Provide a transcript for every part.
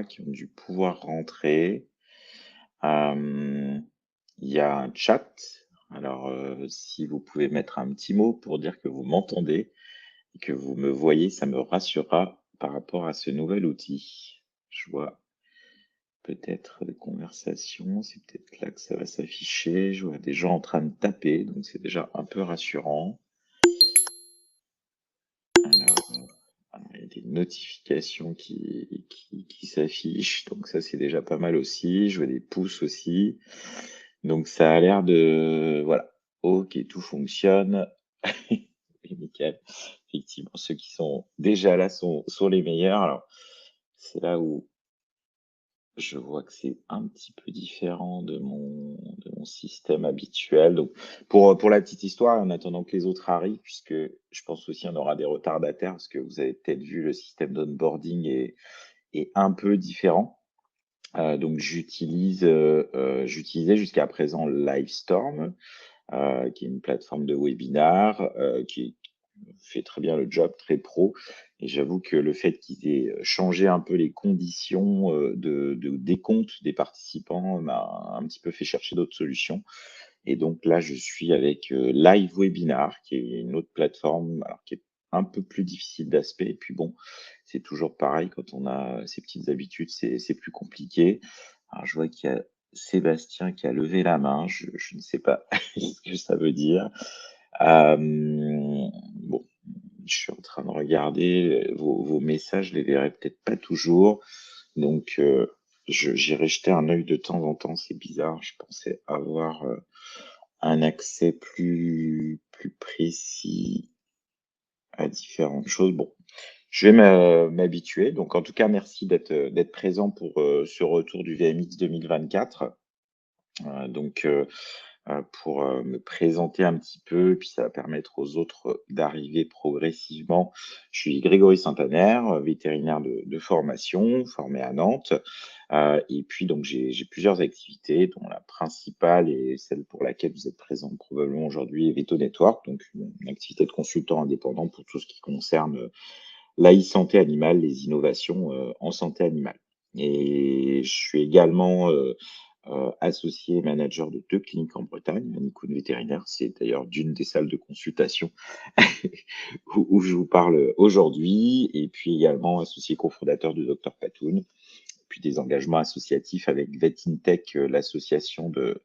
qui ont dû pouvoir rentrer. Il y a un chat. Alors, si vous pouvez mettre un petit mot pour dire que vous m'entendez et que vous me voyez, ça me rassurera par rapport à ce nouvel outil. Je vois peut-être des conversations, c'est peut-être là que ça va s'afficher. Je vois des gens en train de taper, donc c'est déjà un peu rassurant. Alors, il y a des notifications qui s'affichent, donc ça c'est déjà pas mal aussi. Je vois des pouces aussi. Donc ça a l'air de voilà. OK, tout fonctionne. Oui, nickel. Effectivement, ceux qui sont déjà là sont les meilleurs. Alors, c'est là où je vois que c'est un petit peu différent de mon système habituel. Donc pour la petite histoire, en attendant que les autres arrivent, puisque je pense aussi on aura des retardataires, parce que vous avez peut-être vu le système d'onboarding est un peu différent. Donc j'utilisais jusqu'à présent Livestorm, qui est une plateforme de webinar, qui fait très bien le job, très pro. Et j'avoue que le fait qu'ils aient changé un peu les conditions de décompte des participants m'a un petit peu fait chercher d'autres solutions. Et donc là, je suis avec Live Webinar, qui est une autre plateforme, alors qui est un peu plus difficile d'aspect. Et puis bon, c'est toujours pareil, quand on a ces petites habitudes, c'est plus compliqué. Alors je vois qu'il y a Sébastien qui a levé la main, je ne sais pas ce que ça veut dire. Bon, je suis en train de regarder vos messages, je les verrai peut-être pas toujours. Donc, j'irai jeter un œil de temps en temps. C'est bizarre, je pensais avoir un accès plus précis à différentes choses. Bon, je vais m'habituer. Donc, en tout cas, merci d'être présent pour ce retour du VMX 2024. Donc, pour me présenter un petit peu, puis ça va permettre aux autres d'arriver progressivement. Je suis Grégory Saint-Aner, vétérinaire de formation, formé à Nantes. Et puis donc j'ai plusieurs activités, dont la principale et celle pour laquelle vous êtes présent probablement aujourd'hui est Veto Network, donc une activité de consultant indépendant pour tout ce qui concerne l'e-santé animale, les innovations en santé animale. Et je suis également associé et manager de 2 cliniques en Bretagne, Manicoune Vétérinaire. C'est d'ailleurs d'une des salles de consultation où je vous parle aujourd'hui. Et puis également associé cofondateur de Dr Patoun. Puis des engagements associatifs avec VetIntech, l'association de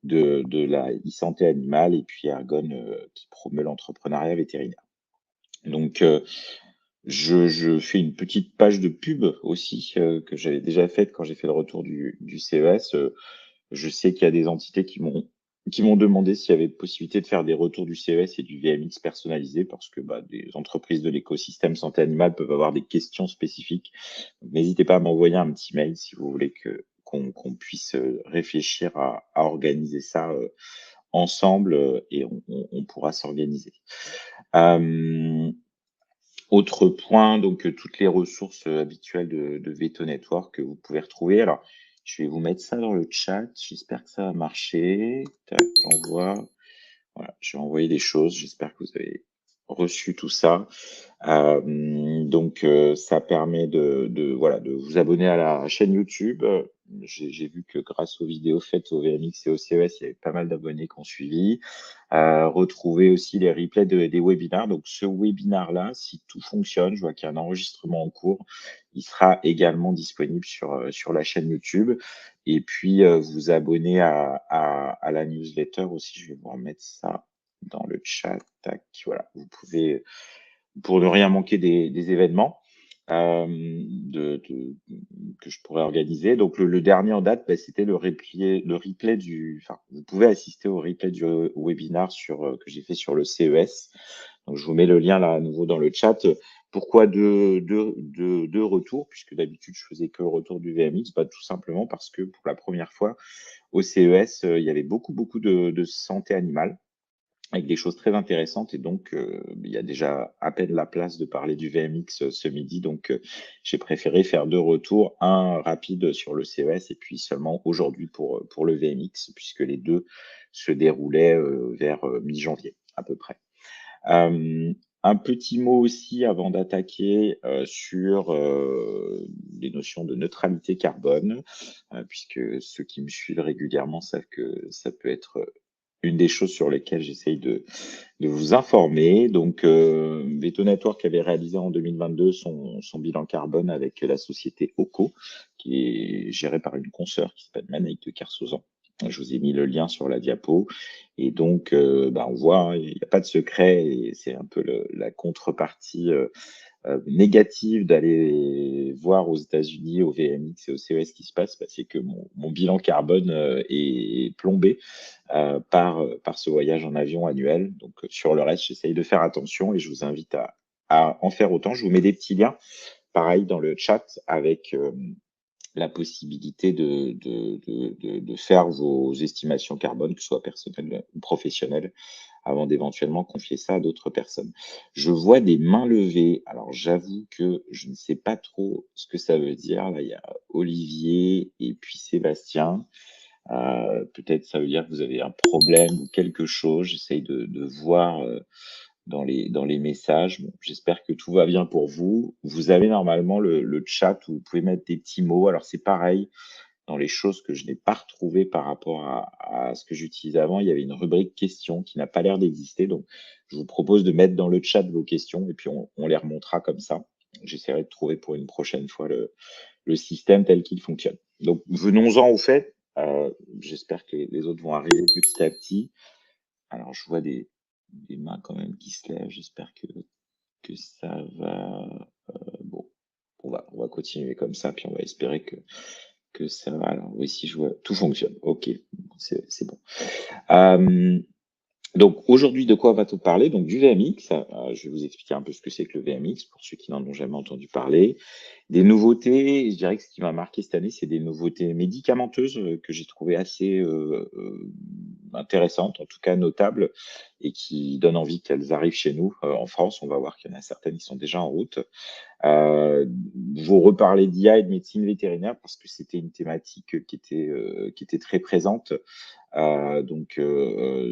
la e-santé animale, et puis Ergon, qui promeut l'entrepreneuriat vétérinaire. Donc, je fais une petite page de pub aussi, que j'avais déjà faite quand j'ai fait le retour du CES. Je sais qu'il y a des entités qui m'ont demandé s'il y avait possibilité de faire des retours du CES et du VMX personnalisés, parce que, bah, des entreprises de l'écosystème santé animale peuvent avoir des questions spécifiques. Donc n'hésitez pas à m'envoyer un petit mail si vous voulez qu'on puisse, réfléchir à organiser ça, ensemble, et on pourra s'organiser. Hem Autre point, donc toutes les ressources, habituelles de Veto Network que vous pouvez retrouver. Alors, je vais vous mettre ça dans le chat. J'espère que ça va marcher. Tac, j'envoie. Voilà, je vais envoyer des choses. J'espère que vous avez reçu tout ça. Donc, ça permet de voilà, de vous abonner à la chaîne YouTube. J'ai vu que grâce aux vidéos faites au VMX et au CES, il y avait pas mal d'abonnés qui ont suivi. Retrouver aussi les replays des webinaires. Donc ce webinar-là, si tout fonctionne, je vois qu'il y a un enregistrement en cours, il sera également disponible sur la chaîne YouTube. Et puis, vous abonner à la newsletter aussi. Je vais vous remettre ça dans le chat. Tac, voilà, vous pouvez, pour ne rien manquer des événements que je pourrais organiser. Donc le dernier en date, bah, c'était le replay enfin, vous pouvez assister au replay du webinar que j'ai fait sur le CES. Donc je vous mets le lien là à nouveau dans le chat. Pourquoi deux retours, puisque d'habitude je faisais que le retour du VMX? Bah, tout simplement parce que pour la première fois au CES, il y avait beaucoup de santé animale, avec des choses très intéressantes. Et donc, il y a déjà à peine la place de parler du VMX ce midi. Donc, j'ai préféré faire 2 retours, un rapide sur le CES et puis seulement aujourd'hui pour le VMX, puisque les 2 se déroulaient vers mi-janvier à peu près. un petit mot aussi avant d'attaquer sur les notions de neutralité carbone, puisque ceux qui me suivent régulièrement savent que ça peut être une des choses sur lesquelles j'essaye de vous informer. Donc, Veto Network avait réalisé en 2022 son bilan carbone avec la société OCO, qui est gérée par une consoeur qui s'appelle Manaïk de Kersauzon. Je vous ai mis le lien sur la diapo. Et donc, on voit, hein, il n'y a pas de secret, et c'est un peu la contrepartie négative d'aller voir aux États-Unis, au VMX et au CES ce qui se passe, c'est que mon bilan carbone est plombé par ce voyage en avion annuel. Donc, sur le reste, j'essaye de faire attention et je vous invite à en faire autant. Je vous mets des petits liens, pareil, dans le chat avec la possibilité de faire vos estimations carbone, que ce soit personnelles ou professionnelles, avant d'éventuellement confier ça à d'autres personnes. Je vois des mains levées. Alors, j'avoue que je ne sais pas trop ce que ça veut dire. Là, il y a Olivier et puis Sébastien. Peut-être ça veut dire que vous avez un problème ou quelque chose. J'essaye de voir dans les messages. Bon, j'espère que tout va bien pour vous. Vous avez normalement le chat où vous pouvez mettre des petits mots. Alors, c'est pareil, dans les choses que je n'ai pas retrouvées par rapport à ce que j'utilisais avant, il y avait une rubrique questions qui n'a pas l'air d'exister. Donc, je vous propose de mettre dans le chat vos questions et puis on les remontera comme ça. J'essaierai de trouver pour une prochaine fois le système tel qu'il fonctionne. Donc, venons-en au fait. J'espère que les autres vont arriver petit à petit. Alors, je vois des mains quand même qui se lèvent. J'espère que ça va. Bon, on va continuer comme ça, puis on va espérer que ça va. Alors, oui, si je vois, tout fonctionne. Ok, c'est bon. Donc aujourd'hui, de quoi va-t-on parler? Donc du VMX. Je vais vous expliquer un peu ce que c'est que le VMX pour ceux qui n'en ont jamais entendu parler. Des nouveautés, je dirais que ce qui m'a marqué cette année, c'est des nouveautés médicamenteuses que j'ai trouvées assez intéressantes, en tout cas notables, et qui donnent envie qu'elles arrivent chez nous en France. On va voir qu'il y en a certaines qui sont déjà en route. Vous reparlez d'IA et de médecine vétérinaire parce que c'était une thématique qui était très présente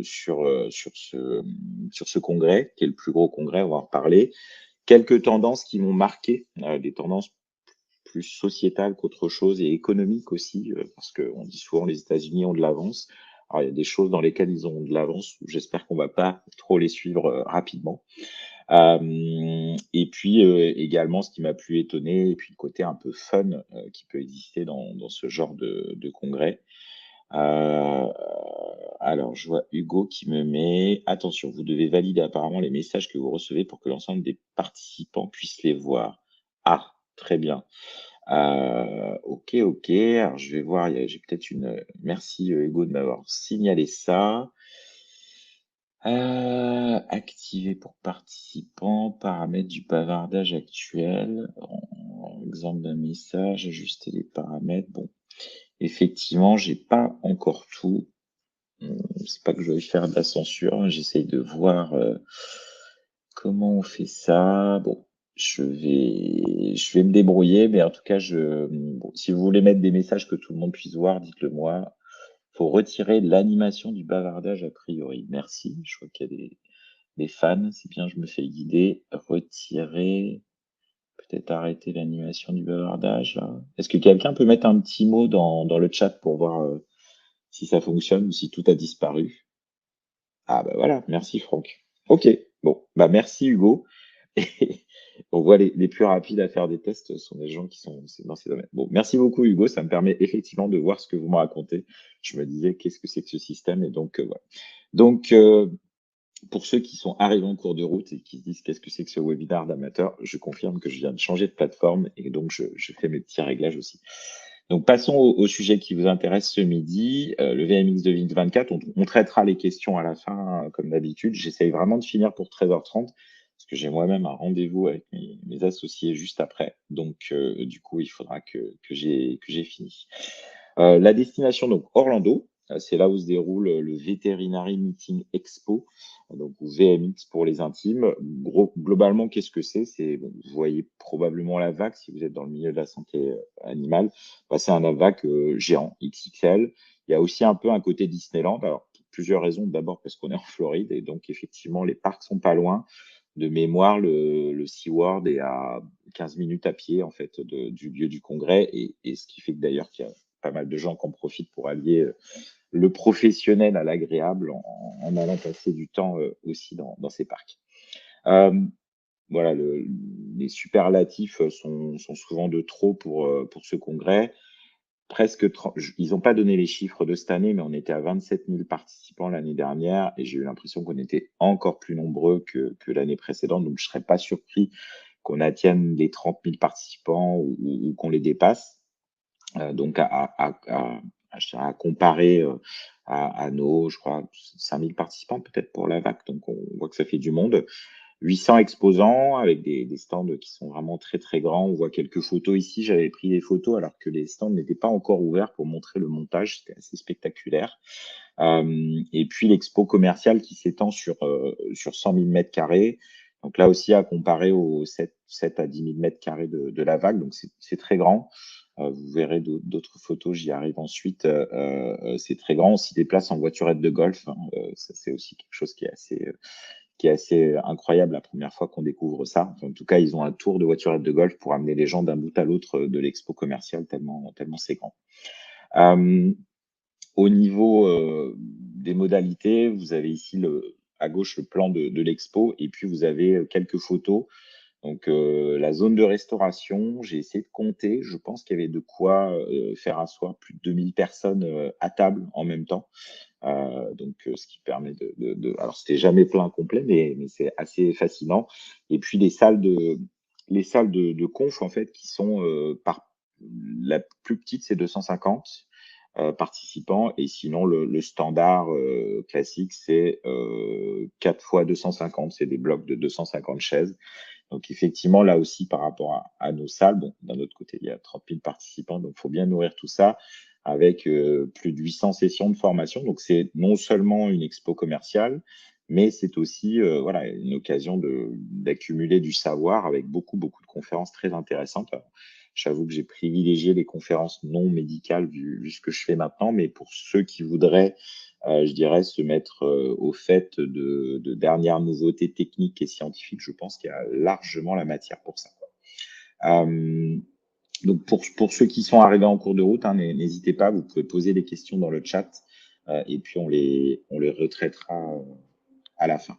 sur ce congrès, qui est le plus gros congrès, on va en reparler. Quelques tendances qui m'ont marqué, des tendances plus sociétales qu'autre chose et économiques aussi, parce qu'on dit souvent les États-Unis ont de l'avance. Alors, il y a des choses dans lesquelles ils ont de l'avance, j'espère qu'on va pas trop les suivre rapidement. Et puis également, ce qui m'a plus étonné, et puis le côté un peu fun qui peut exister dans ce genre de congrès. Alors, je vois Hugo qui me met attention, vous devez valider apparemment les messages que vous recevez pour que l'ensemble des participants puissent les voir. Ah, très bien. Ok, ok. Alors, je vais voir. J'ai peut-être une. Merci Hugo de m'avoir signalé ça. Activer pour participants, paramètres du bavardage actuel. Exemple d'un message, ajuster les paramètres. Bon, effectivement, j'ai pas encore tout. C'est pas que je vais faire de la censure, hein, j'essaye de voir comment on fait ça. Bon, je vais me débrouiller, mais en tout cas, bon, si vous voulez mettre des messages que tout le monde puisse voir, dites-le moi. Faut retirer l'animation du bavardage a priori. Merci. Je vois qu'il y a des fans. C'est bien, je me fais guider. Retirer, peut-être arrêter l'animation du bavardage. Là. Est-ce que quelqu'un peut mettre un petit mot dans le chat pour voir si ça fonctionne ou si tout a disparu? Ah bah voilà, merci Franck. Ok, bon, bah merci Hugo. Et on voit les plus rapides à faire des tests sont des gens qui sont dans ces domaines. Bon, merci beaucoup Hugo, ça me permet effectivement de voir ce que vous me racontez. Je me disais qu'est-ce que c'est que ce système et donc voilà. Donc pour ceux qui sont arrivés en cours de route et qui se disent qu'est-ce que c'est que ce webinaire d'amateur, je confirme que je viens de changer de plateforme et donc je fais mes petits réglages aussi. Donc, passons au sujet qui vous intéresse ce midi, le VMX 2024. On traitera les questions à la fin, comme d'habitude. J'essaye vraiment de finir pour 13h30, parce que j'ai moi-même un rendez-vous avec mes associés juste après. Donc, du coup, il faudra que j'ai fini. La destination, donc Orlando, c'est là où se déroule le Veterinary Meeting Expo, donc ou VMX pour les intimes. Globalement, qu'est-ce que c'est? Bon, vous voyez probablement la vague si vous êtes dans le milieu de la santé animale. Bah, c'est un AVAC géant, XXL. Il y a aussi un peu un côté Disneyland. Alors, pour plusieurs raisons. D'abord parce qu'on est en Floride et donc effectivement, les parcs sont pas loin. de mémoire, le SeaWorld est à 15 minutes à pied en fait du lieu du congrès et ce qui fait que d'ailleurs qu'il y a pas mal de gens qui en profitent pour allier le professionnel à l'agréable en allant passer du temps aussi dans ces parcs. Euh, voilà, les superlatifs sont souvent de trop pour ce congrès. Presque 30, ils n'ont pas donné les chiffres de cette année, mais on était à 27 000 participants l'année dernière et j'ai eu l'impression qu'on était encore plus nombreux que l'année précédente. Donc, je ne serais pas surpris qu'on atteigne les 30 000 participants ou qu'on les dépasse. Donc, je dirais à comparer à nos, je crois, 5 000 participants peut-être pour la VAC. Donc, on voit que ça fait du monde. 800 exposants avec des stands qui sont vraiment très très grands. On voit quelques photos ici. J'avais pris des photos alors que les stands n'étaient pas encore ouverts pour montrer le montage. C'était assez spectaculaire. Et puis l'expo commerciale qui s'étend sur 100 000 mètres carrés. Donc là aussi à comparer aux 7 à 10 000 mètres carrés de la vague. Donc c'est très grand. Vous verrez d'autres photos, j'y arrive ensuite. C'est très grand. On s'y déplace en voiturette de golf. Hein. Ça, c'est aussi quelque chose qui est assez incroyable la première fois qu'on découvre ça. Enfin, en tout cas, ils ont un tour de voiturette de golf pour amener les gens d'un bout à l'autre de l'expo commerciale, tellement c'est grand. Euh, Au niveau des modalités, vous avez ici à gauche le plan de l'expo et puis vous avez quelques photos. Donc la zone de restauration, j'ai essayé de compter. Je pense qu'il y avait de quoi faire asseoir plus de 2000 personnes à table en même temps. Donc, ce qui permet alors c'était jamais plein complet, mais c'est assez fascinant. Et puis les salles de conf en fait qui sont la plus petite c'est 250 participants et sinon le standard classique c'est 4 fois 250, c'est des blocs de 250 chaises. Donc effectivement là aussi par rapport à nos salles, bon d'un autre côté il y a 30 000 participants donc il faut bien nourrir tout ça avec plus de 800 sessions de formation. Donc, c'est non seulement une expo commerciale, mais c'est aussi voilà, une occasion d'accumuler du savoir avec beaucoup, beaucoup de conférences très intéressantes. J'avoue que j'ai privilégié les conférences non médicales vu ce que je fais maintenant, mais pour ceux qui voudraient, je dirais, se mettre au fait de dernières nouveautés techniques et scientifiques, je pense qu'il y a largement la matière pour ça. Euh, donc pour ceux qui sont arrivés en cours de route, hein, n'hésitez pas, vous pouvez poser des questions dans le chat et puis on les retraitera à la fin.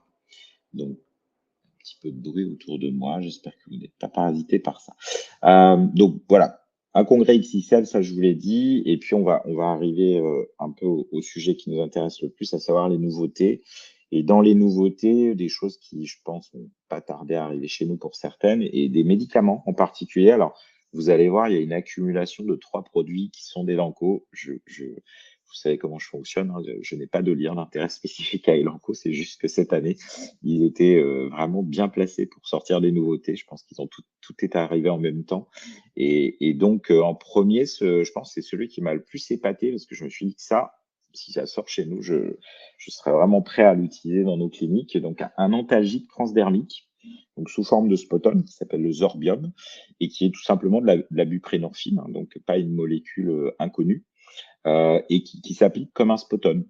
Donc un petit peu de bruit autour de moi, j'espère que vous n'êtes pas parasité par ça. Donc voilà, un congrès XXL, ça je vous l'ai dit, et puis on va arriver un peu au sujet qui nous intéresse le plus, à savoir les nouveautés. Et dans les nouveautés, des choses qui, je pense, vont pas tarder à arriver chez nous pour certaines, et des médicaments en particulier. Alors, vous allez voir, il y a une accumulation de 3 produits qui sont des Elanco. Vous savez comment je fonctionne, hein, je n'ai pas de lien d'intérêt spécifique à Elanco, c'est juste que cette année, ils étaient vraiment bien placés pour sortir des nouveautés. Je pense qu'ils ont tout est arrivé en même temps. Et donc, en premier, je pense que c'est celui qui m'a le plus épaté parce que je me suis dit que ça, si ça sort chez nous, je serais vraiment prêt à l'utiliser dans nos cliniques. Donc, un antalgique transdermique, donc sous forme de Spoton, qui s'appelle le Zorbium, et qui est tout simplement de la buprenorphine, hein, donc pas une molécule inconnue, et qui s'applique comme un Spoton.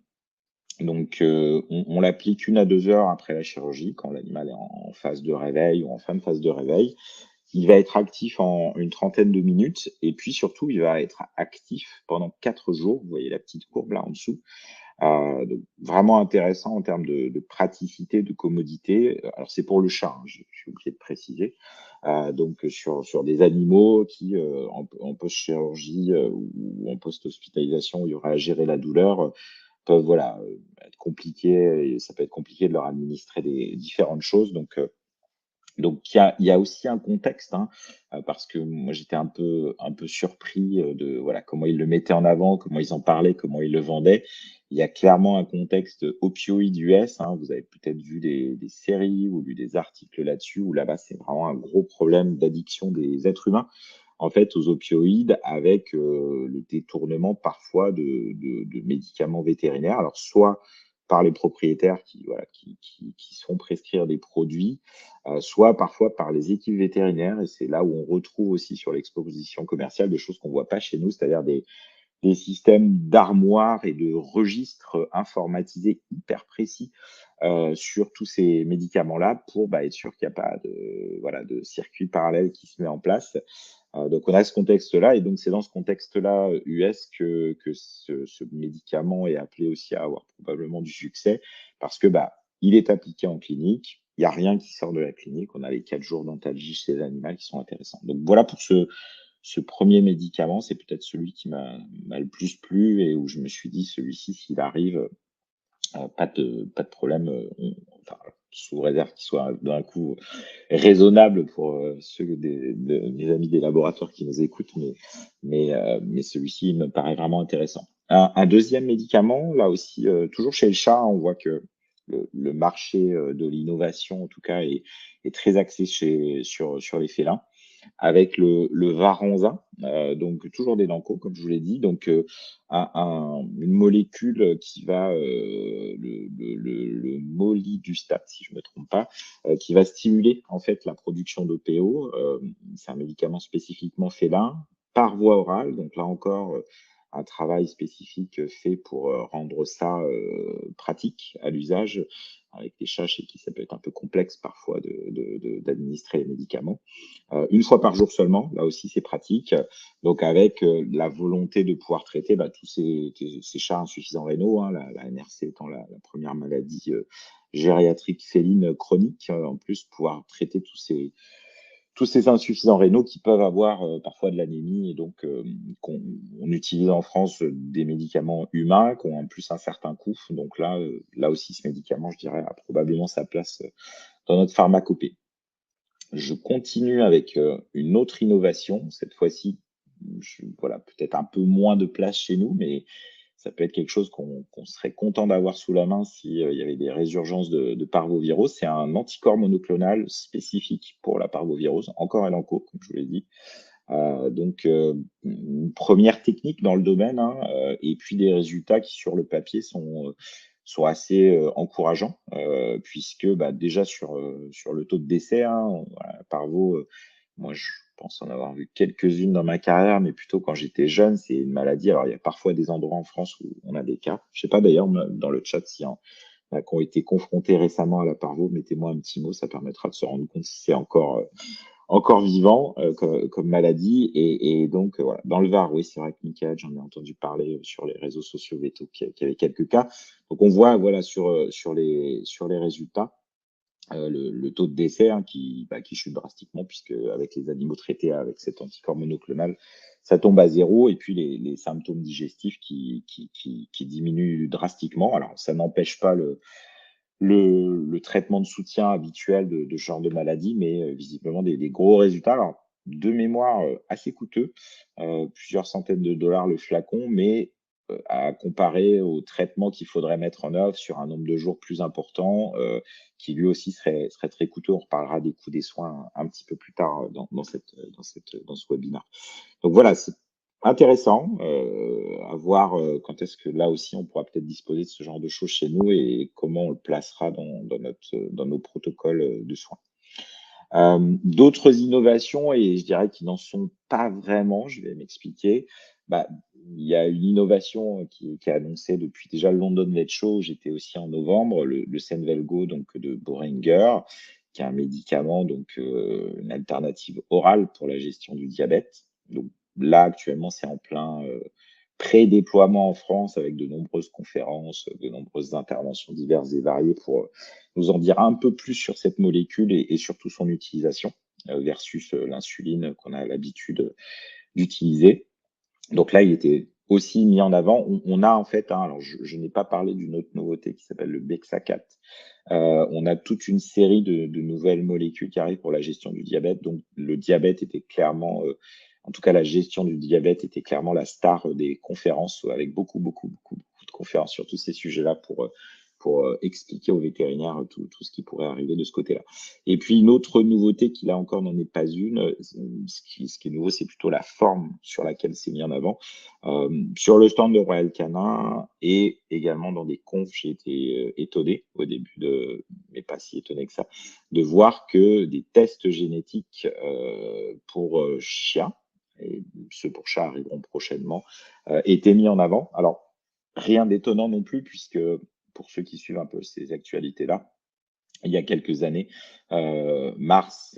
Donc, on l'applique 1 à 2 heures après la chirurgie, quand l'animal est en phase de réveil ou en fin de phase de réveil. Il va être actif en une trentaine de minutes et puis surtout, il va être actif pendant 4 jours. Vous voyez la petite courbe là en dessous. Donc vraiment intéressant en termes de praticité, de commodité. Alors c'est pour le chat, hein, j'ai oublié de préciser. Donc sur des animaux qui en post-chirurgie ou en post-hospitalisation, où il y aura à gérer la douleur, peuvent voilà être compliqués et ça peut être compliqué de leur administrer des différentes choses. Donc il y a aussi un contexte, hein, parce que moi j'étais un peu surpris de voilà comment ils le mettaient en avant, comment ils en parlaient, comment ils le vendaient. Il y a clairement un contexte opioïde US, hein, vous avez peut-être vu des séries ou lu des articles là-dessus, où là-bas c'est vraiment un gros problème d'addiction des êtres humains en fait aux opioïdes avec le détournement parfois de médicaments vétérinaires. Alors soit par les propriétaires qui sont prescrire des produits, soit parfois par les équipes vétérinaires. Et c'est là où on retrouve aussi sur l'exposition commerciale des choses qu'on ne voit pas chez nous, c'est-à-dire des des systèmes d'armoires et de registres informatisés hyper précis sur tous ces médicaments-là pour être sûr qu'il n'y a pas de circuit parallèle qui se met en place. Donc, on a ce contexte-là, et donc c'est dans ce contexte-là US que ce médicament est appelé aussi à avoir probablement du succès, parce que il est appliqué en clinique, il n'y a rien qui sort de la clinique, on a les 4 jours d'antalgie chez les animaux qui sont intéressants. Donc voilà pour ce premier médicament, c'est peut-être celui qui m'a le plus plu et où je me suis dit, celui-ci, s'il arrive, pas de problème, enfin, sous réserve qu'il soit d'un coup raisonnable pour ceux mes amis des laboratoires qui nous écoutent, mais celui-ci il me paraît vraiment intéressant. Un deuxième médicament, là aussi, toujours chez le chat, on voit que le marché de l'innovation, en tout cas, est très axé sur les félins, avec le Varanza, donc toujours des Lancos, comme je vous l'ai dit, donc une molécule qui va, le molidustat, si je ne me trompe pas, qui va stimuler en fait la production d'OPO. C'est un médicament spécifiquement félin par voie orale, donc là encore, un travail spécifique fait pour rendre ça pratique à l'usage. Avec des chats chez qui ça peut être un peu complexe parfois d'administrer les médicaments. Une fois par jour seulement, là aussi c'est pratique. Donc avec la volonté de pouvoir traiter tous ces chats insuffisants rénaux, hein, la NRC étant la première maladie gériatrique féline chronique, en plus pouvoir traiter tous ces insuffisants rénaux qui peuvent avoir parfois de l'anémie, et donc on utilise en France des médicaments humains qui ont en plus un certain coût. Donc là aussi, ce médicament, je dirais, a probablement sa place dans notre pharmacopée. Je continue avec une autre innovation. Cette fois-ci, voilà, peut-être un peu moins de place chez nous, mais ça peut être quelque chose qu'on serait content d'avoir sous la main s'il y avait des résurgences de parvovirose. C'est un anticorps monoclonal spécifique pour la parvovirose, encore Elanco, comme je vous l'ai dit. Donc, une première technique dans le domaine, hein, et puis des résultats qui, sur le papier, sont assez encourageants, puisque déjà sur le taux de décès, hein, voilà, parvo, moi je pense en avoir vu quelques-unes dans ma carrière, mais plutôt quand j'étais jeune, c'est une maladie. Alors il y a parfois des endroits en France où on a des cas. Je sais pas d'ailleurs dans le chat si qui ont été confrontés récemment à la parvo, mettez-moi un petit mot, ça permettra de se rendre compte si c'est encore vivant comme maladie. Et donc, voilà. Dans le Var, oui, c'est vrai que Michael, j'en ai entendu parler sur les réseaux sociaux Veto qu'il y avait quelques cas. Donc, on voit voilà, sur les résultats le taux de décès qui chute drastiquement, puisque avec les animaux traités avec cet anticorps monoclonal, ça tombe à zéro, et puis les symptômes digestifs qui diminuent drastiquement. Alors, ça n'empêche pas le traitement de soutien habituel de ce genre de maladie, mais visiblement des gros résultats. Alors, de mémoire, assez coûteux, plusieurs centaines de dollars le flacon, mais à comparer au traitement qu'il faudrait mettre en œuvre sur un nombre de jours plus important, qui lui aussi serait très coûteux. On reparlera des coûts des soins un petit peu plus tard dans ce webinaire. Donc voilà, c'est intéressant à voir quand est-ce que là aussi on pourra peut-être disposer de ce genre de choses chez nous et comment on le placera dans nos protocoles de soins. D'autres innovations, et je dirais qu'ils n'en sont pas vraiment, je vais m'expliquer. Il y a une innovation qui est annoncée depuis déjà le London Med Show, j'étais aussi en novembre, le Senvelgo donc de Boehringer, qui est un médicament, donc une alternative orale pour la gestion du diabète. Donc là, actuellement, c'est en plein pré-déploiement en France, avec de nombreuses conférences, de nombreuses interventions diverses et variées pour nous en dire un peu plus sur cette molécule et surtout son utilisation versus l'insuline qu'on a l'habitude d'utiliser. Donc là, il était aussi mis en avant. On a en fait, alors je n'ai pas parlé d'une autre nouveauté qui s'appelle le Bexacat. On a toute une série de nouvelles molécules qui arrivent pour la gestion du diabète. Donc le diabète était clairement, en tout cas la gestion du diabète était clairement la star des conférences, avec beaucoup, beaucoup, beaucoup, beaucoup de conférences sur tous ces sujets-là pour expliquer aux vétérinaires tout ce qui pourrait arriver de ce côté-là. Et puis une autre nouveauté qui là encore n'en est pas une, ce qui est nouveau, c'est plutôt la forme sur laquelle c'est mis en avant. Sur le stand de Royal Canin et également dans des confs, j'ai été étonné au début, mais pas si étonné que ça, de voir que des tests génétiques pour chiens et ceux pour chats arriveront prochainement, étaient mis en avant. Alors, rien d'étonnant non plus, puisque pour ceux qui suivent un peu ces actualités-là, il y a quelques années, Mars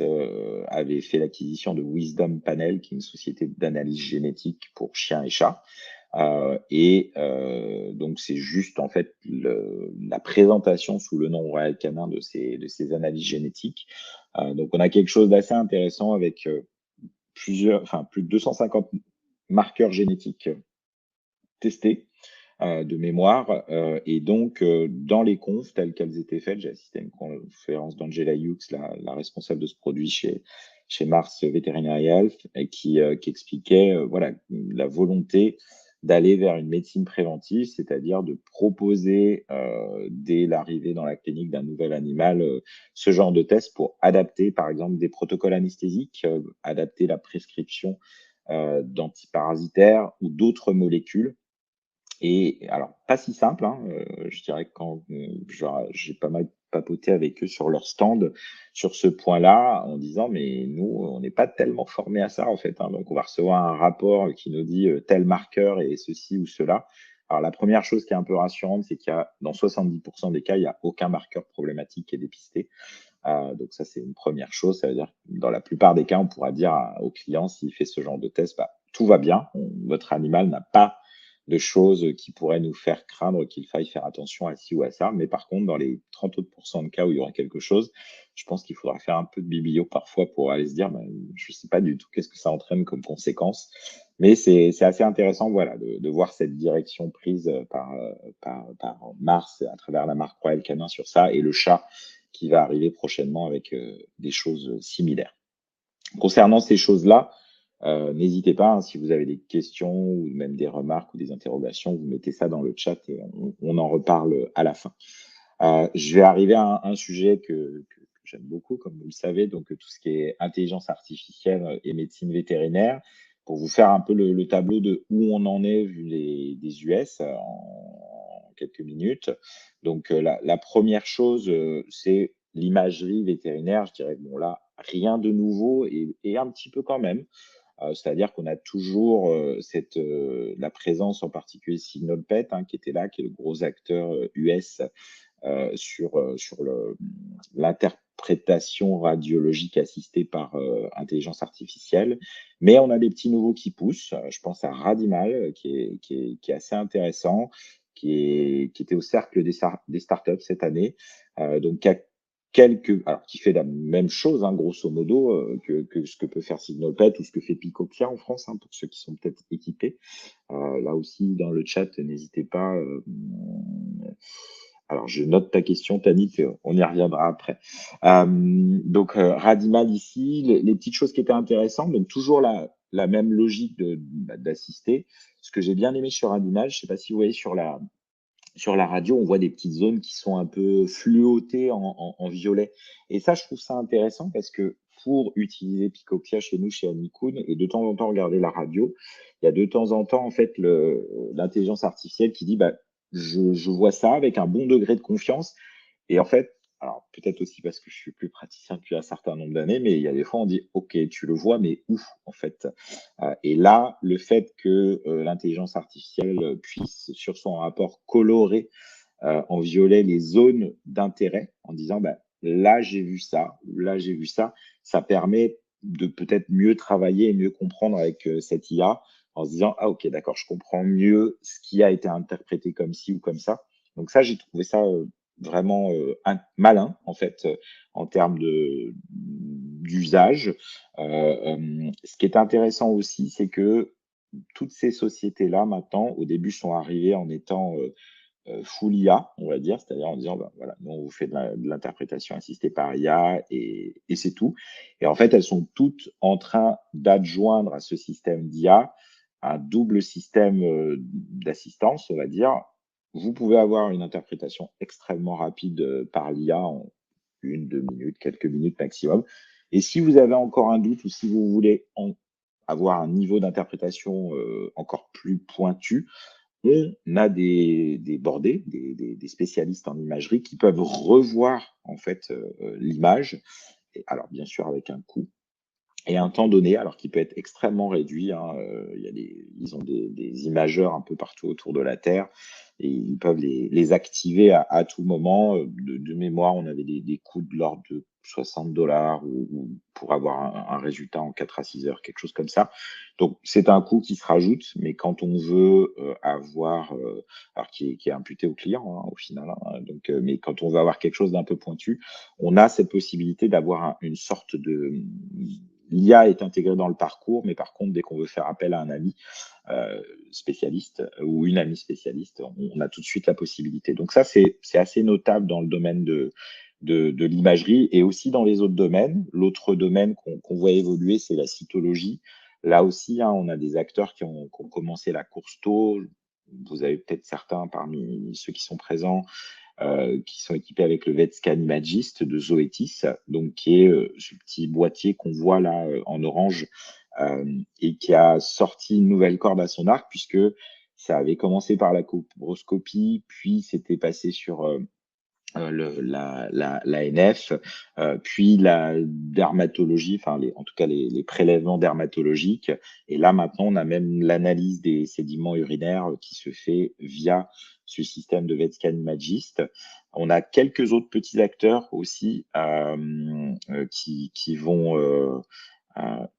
avait fait l'acquisition de Wisdom Panel, qui est une société d'analyse génétique pour chiens et chats. Donc c'est juste en fait la présentation sous le nom Royal Canin de ces analyses génétiques. Donc on a quelque chose d'assez intéressant avec plus de 250 marqueurs génétiques testés de mémoire. Et donc, dans les confs telles qu'elles étaient faites, j'ai assisté à une conférence d'Angela Hughes, la responsable de ce produit chez Mars Veterinary Health, et qui expliquait voilà, la volonté d'aller vers une médecine préventive, c'est-à-dire de proposer dès l'arrivée dans la clinique d'un nouvel animal ce genre de test pour adapter, par exemple, des protocoles anesthésiques, adapter la prescription d'antiparasitaires ou d'autres molécules. Et alors, pas si simple, hein, je dirais que quand, genre, j'ai pas mal papoté avec eux sur leur stand, sur ce point-là, en disant: «Mais nous, on n'est pas tellement formés à ça, en fait, hein». Donc on va recevoir un rapport qui nous dit, tel marqueur et ceci ou cela. Alors la première chose qui est un peu rassurante, c'est qu'il y a dans 70 des cas, il y a aucun marqueur problématique qui est dépisté. Donc ça, c'est une première chose. Ça veut dire que dans la plupart des cas, on pourra dire au client, s'il fait ce genre de test, bah, tout va bien. Votre animal n'a pas de choses qui pourraient nous faire craindre qu'il faille faire attention à ci ou à ça. Mais par contre, dans les 30 autres de cas où il y aura quelque chose, je pense qu'il faudra faire un peu de biblio parfois pour aller se dire, bah, je ne sais pas du tout qu'est-ce que ça entraîne comme conséquence. Mais c'est assez intéressant, voilà, de voir cette direction prise par Mars à travers la marque Royal Canin sur ça, et le chat qui va arriver prochainement avec des choses similaires. Concernant ces choses-là, n'hésitez pas, hein, si vous avez des questions ou même des remarques ou des interrogations, vous mettez ça dans le chat et on en reparle à la fin. Je vais arriver à un sujet que j'aime beaucoup, comme vous le savez, donc tout ce qui est intelligence artificielle et médecine vétérinaire, pour vous faire un peu le tableau de où on en est vu des US en quelques minutes. Donc la première chose, c'est l'imagerie vétérinaire. Je dirais, bon là, rien de nouveau et un petit peu quand même. C'est-à-dire qu'on a toujours la présence en particulier Signal Pet, hein, qui était là, qui est le gros acteur US sur l'interprétation radiologique assistée par intelligence artificielle. Mais on a des petits nouveaux qui poussent. Je pense à Radimal, qui est assez intéressant, qui était au cercle des startups cette année, donc qui fait la même chose, hein, grosso modo, que ce que peut faire Signalpet ou ce que fait Picopia en France, hein, pour ceux qui sont peut-être équipés. Là aussi, dans le chat, n'hésitez pas. Alors, je note ta question, Tanit, et on y reviendra après. Radimal ici, les petites choses qui étaient intéressantes, donc toujours la même logique d'assister. Ce que j'ai bien aimé sur Radimal, je ne sais pas si vous voyez sur la radio, on voit des petites zones qui sont un peu fluotées en violet. Et ça, je trouve ça intéressant parce que pour utiliser Picopia chez nous, chez Amikun, et de temps en temps regarder la radio, il y a de temps en temps, en fait, l'intelligence artificielle qui dit, bah, je vois ça avec un bon degré de confiance. Et en fait, alors peut-être aussi parce que je suis plus praticien depuis un certain nombre d'années, mais il y a des fois, on dit, OK, tu le vois, mais où, en fait? Et là, le fait que l'intelligence artificielle puisse, sur son rapport, colorer en violet les zones d'intérêt en disant, bah, là, j'ai vu ça, ou là, j'ai vu ça, ça permet de peut-être mieux travailler et mieux comprendre avec cette IA en se disant, ah, OK, d'accord, je comprends mieux ce qui a été interprété comme ci ou comme ça. Donc ça, j'ai trouvé ça vraiment malin, en fait, en termes d'usage. Ce qui est intéressant aussi, c'est que toutes ces sociétés-là, maintenant, au début, sont arrivées en étant full IA, on va dire, c'est-à-dire en disant, bah, voilà, nous, on vous fait de l'interprétation assistée par IA et c'est tout. Et en fait, elles sont toutes en train d'adjoindre à ce système d'IA un double système d'assistance, on va dire. Vous pouvez avoir une interprétation extrêmement rapide par l'IA en 1, 2 minutes, quelques minutes maximum. Et si vous avez encore un doute ou si vous voulez avoir un niveau d'interprétation encore plus pointu, on a des bordés, des spécialistes en imagerie qui peuvent revoir en fait l'image. Et alors bien sûr avec un coût, et un temps donné, alors qui peut être extrêmement réduit, hein, ils ont des imageurs un peu partout autour de la Terre et ils peuvent les activer à tout moment. De mémoire, on avait des coûts de l'ordre de 60 $ ou pour avoir un résultat en 4 à 6 heures, quelque chose comme ça. Donc c'est un coût qui se rajoute, mais quand on veut, avoir, alors qui est imputé au client, hein, au final, hein, donc mais quand on veut avoir quelque chose d'un peu pointu, on a cette possibilité d'avoir une sorte de, l'IA est intégrée dans le parcours, mais par contre, dès qu'on veut faire appel à un ami spécialiste ou une amie spécialiste, on a tout de suite la possibilité. Donc ça, c'est assez notable dans le domaine de l'imagerie et aussi dans les autres domaines. L'autre domaine qu'on voit évoluer, c'est la cytologie. Là aussi, hein, on a des acteurs qui ont commencé la course tôt. Vous avez peut-être certains parmi ceux qui sont présents qui sont équipés avec le VetScan Imagist de Zoetis, donc qui est ce petit boîtier qu'on voit là en orange et qui a sorti une nouvelle corde à son arc puisque ça avait commencé par la coproscopie, puis c'était passé sur l'ANF, puis la dermatologie, enfin en tout cas les prélèvements dermatologiques. Et là maintenant, on a même l'analyse des sédiments urinaires qui se fait via ce système de VetScan Imagist. On a quelques autres petits acteurs aussi qui vont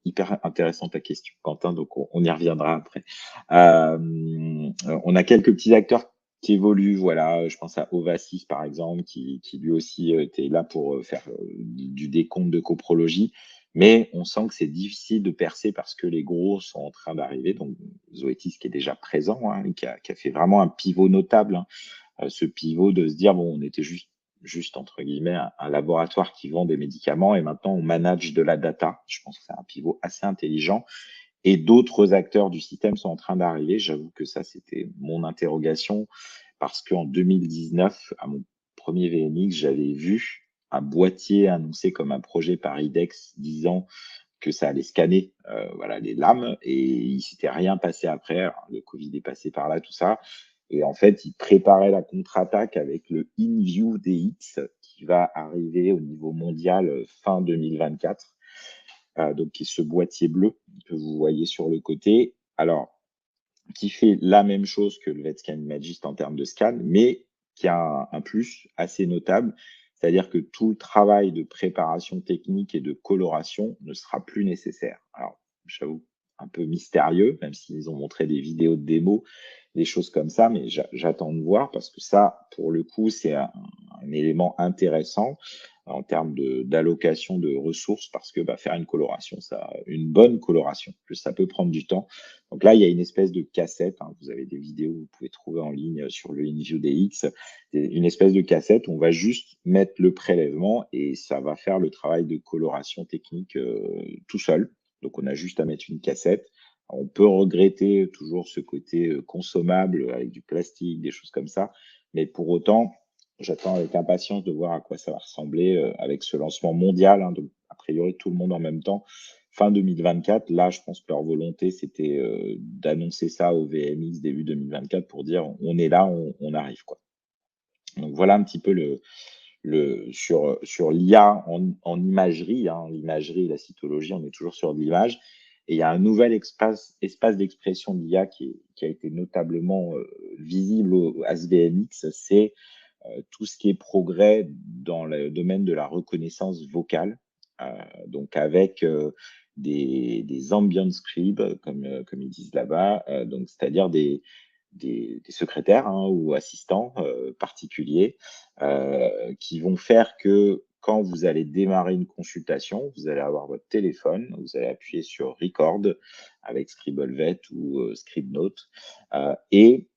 hyper intéressante ta question, Quentin, donc on y reviendra après. On a quelques petits acteurs qui évoluent, voilà, je pense à Ovasis par exemple, qui lui aussi était là pour faire du décompte de coprologie, mais on sent que c'est difficile de percer parce que les gros sont en train d'arriver, donc Zoetis qui est déjà présent, hein, qui a fait vraiment un pivot notable, hein, ce pivot de se dire, bon, on était juste entre guillemets un laboratoire qui vend des médicaments et maintenant on manage de la data. Je pense que c'est un pivot assez intelligent et d'autres acteurs du système sont en train d'arriver. J'avoue que ça, c'était mon interrogation parce qu'en 2019, à mon premier VMX, j'avais vu un boîtier annoncé comme un projet par IDEX disant que ça allait scanner voilà, les lames et il s'était rien passé après. Alors, le Covid est passé par là, tout ça. Et en fait, il préparait la contre-attaque avec le InView DX qui va arriver au niveau mondial fin 2024. Donc, qui est ce boîtier bleu que vous voyez sur le côté. Alors, qui fait la même chose que le VetScan Imagist en termes de scan, mais qui a un plus assez notable, c'est-à-dire que tout le travail de préparation technique et de coloration ne sera plus nécessaire. Alors, j'avoue, un peu mystérieux, même s'ils ont montré des vidéos de démo, des choses comme ça, mais j'attends de voir parce que ça, pour le coup, c'est un élément intéressant en termes d'allocation de ressources parce que faire une coloration, une bonne coloration, ça peut prendre du temps. Donc là, il y a une espèce de cassette. Hein, vous avez des vidéos que vous pouvez trouver en ligne sur le InView DX. Une espèce de cassette. On va juste mettre le prélèvement et ça va faire le travail de coloration technique tout seul. Donc on a juste à mettre une cassette. On peut regretter toujours ce côté consommable avec du plastique, des choses comme ça. Mais pour autant, j'attends avec impatience de voir à quoi ça va ressembler avec ce lancement mondial. Hein, donc, a priori, tout le monde en même temps fin 2024. Là, je pense que leur volonté, c'était d'annoncer ça au VMX début 2024 pour dire on est là, on arrive, quoi. Donc voilà un petit peu sur l'IA en imagerie, hein, l'imagerie et la cytologie, on est toujours sur de l'image. Et il y a un nouvel espace d'expression d'IA qui a été notablement visible à ce VMX, c'est tout ce qui est progrès dans le domaine de la reconnaissance vocale, donc avec des ambient scribes, comme ils disent là-bas, donc c'est-à-dire des secrétaires hein, ou assistants particuliers qui vont faire que quand vous allez démarrer une consultation, vous allez avoir votre téléphone, vous allez appuyer sur Record avec Scribblevet ou Scribnote et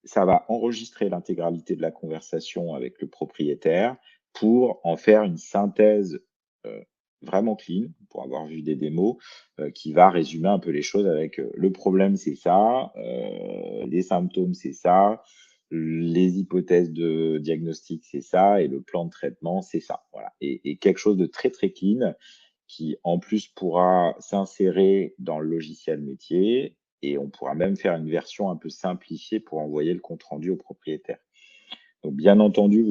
ça va enregistrer l'intégralité de la conversation avec le propriétaire pour en faire une synthèse euh, vraiment clean, pour avoir vu des démos, qui va résumer un peu les choses avec le problème c'est ça, les symptômes c'est ça, les hypothèses de diagnostic c'est ça, et le plan de traitement c'est ça. Voilà. Et quelque chose de très très clean qui en plus pourra s'insérer dans le logiciel métier et on pourra même faire une version un peu simplifiée pour envoyer le compte rendu au propriétaire. Donc, bien entendu,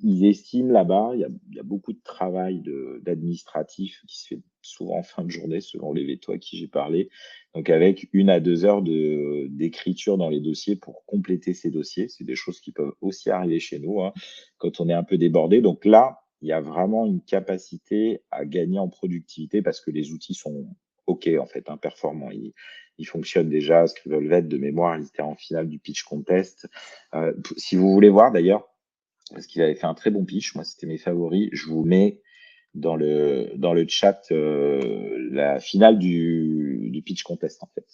ils estiment là-bas, il y a beaucoup de travail d'administratif qui se fait souvent en fin de journée, selon les vétos à qui j'ai parlé. Donc avec 1 à 2 heures d'écriture dans les dossiers pour compléter ces dossiers. C'est des choses qui peuvent aussi arriver chez nous, hein, quand on est un peu débordé. Donc là, il y a vraiment une capacité à gagner en productivité parce que les outils sont OK, en fait, hein, performants. Ils fonctionnent déjà. Scribblevet, de mémoire, il était en finale du pitch contest. Si vous voulez voir d'ailleurs, parce qu'il avait fait un très bon pitch, moi c'était mes favoris, je vous mets dans le chat la finale du pitch contest en fait,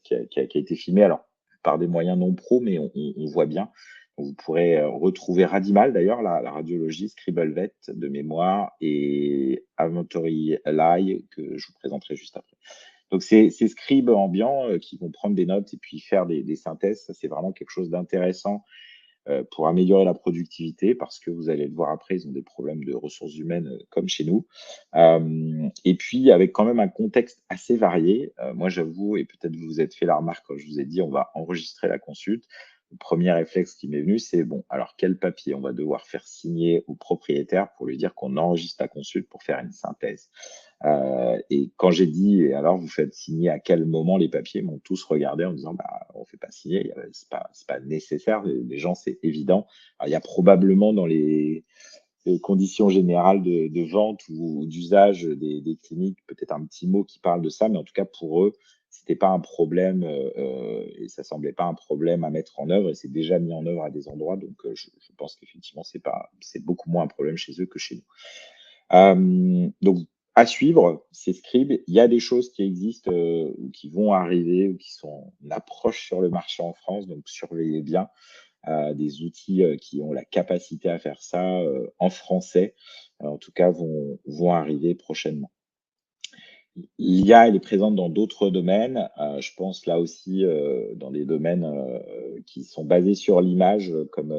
qui a été filmée alors par des moyens non pro, mais on voit bien. Vous pourrez retrouver Radimal d'ailleurs, la radiologie, Scribblevet de mémoire et Inventory AI que je vous présenterai juste après. Donc ces scribes ambiants qui vont prendre des notes et puis faire des synthèses, ça c'est vraiment quelque chose d'intéressant pour améliorer la productivité parce que vous allez le voir après, ils ont des problèmes de ressources humaines comme chez nous. Et puis avec quand même un contexte assez varié. Moi, j'avoue, et peut-être vous vous êtes fait la remarque quand je vous ai dit on va enregistrer la consulte. Le premier réflexe qui m'est venu, c'est bon, alors quel papier on va devoir faire signer au propriétaire pour lui dire qu'on enregistre la consulte pour faire une synthèse. Et quand j'ai dit, et alors vous faites signer à quel moment les papiers, ils m'ont tous regardé en disant, bah, on fait pas signer, c'est pas nécessaire. Les gens, c'est évident. Alors, il y a probablement dans les conditions générales de vente ou d'usage des cliniques, peut-être un petit mot qui parle de ça, mais en tout cas pour eux, c'était pas un problème et ça semblait pas un problème à mettre en œuvre et c'est déjà mis en œuvre à des endroits. Donc, je pense qu'effectivement, c'est beaucoup moins un problème chez eux que chez nous. Donc à suivre, ces scribes, il y a des choses qui existent, ou qui vont arriver ou qui sont en approche sur le marché en France, donc surveillez bien, des outils, qui ont la capacité à faire ça, en français, en tout cas vont arriver prochainement. L'IA, elle est présente dans d'autres domaines, je pense là aussi, dans des domaines, qui sont basés sur l'image, comme,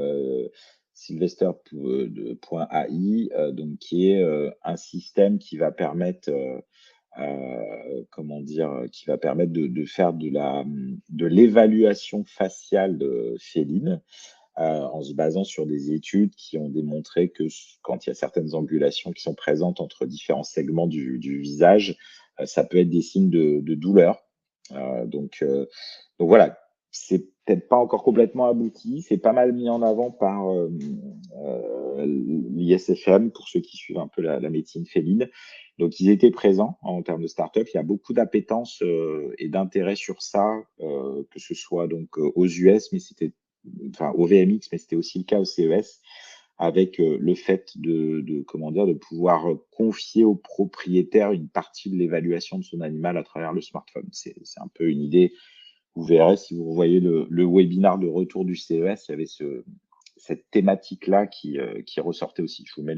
Sylvester de .ai, donc qui est, un système qui va permettre, comment dire? Qui va permettre de faire de l'évaluation faciale, féline, en se basant sur des études qui ont démontré que quand il y a certaines angulations qui sont présentes entre différents segments du visage, ça peut être des signes de douleur. Donc voilà, c'est peut-être pas encore complètement abouti. C'est pas mal mis en avant par l'ISFM pour ceux qui suivent un peu la médecine féline. Donc ils étaient présents en termes de start-up. Il y a beaucoup d'appétence et d'intérêt sur ça, que ce soit donc aux US, mais c'était enfin au VMX, mais c'était aussi le cas au CES, avec le fait comment dire, de pouvoir confier au propriétaire une partie de l'évaluation de son animal à travers le smartphone. C'est un peu une idée. Vous verrez si vous voyez le webinar de retour du CES, il y avait cette thématique-là qui ressortait aussi. Je vous mets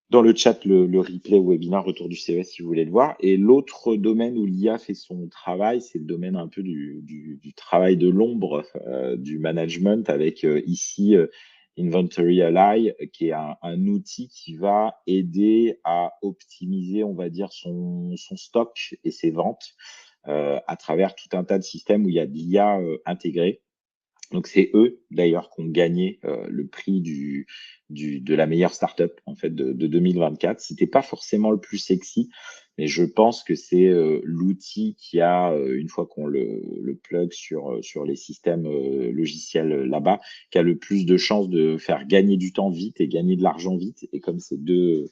dans le chat le replay webinar retour du CES si vous voulez le voir. Et l'autre domaine où l'IA fait son travail, c'est le domaine un peu du travail de l'ombre, du management avec ici Inventory Ally, qui est un outil qui va aider à optimiser, on va dire, son stock et ses ventes à travers tout un tas de systèmes où il y a de l'IA intégrée. Donc c'est eux d'ailleurs qui ont gagné le prix de la meilleure startup en fait de 2024. C'était pas forcément le plus sexy, mais je pense que c'est l'outil qui a une fois qu'on le plug sur les systèmes logiciels là-bas, qui a le plus de chances de faire gagner du temps vite et gagner de l'argent vite. Et comme c'est deux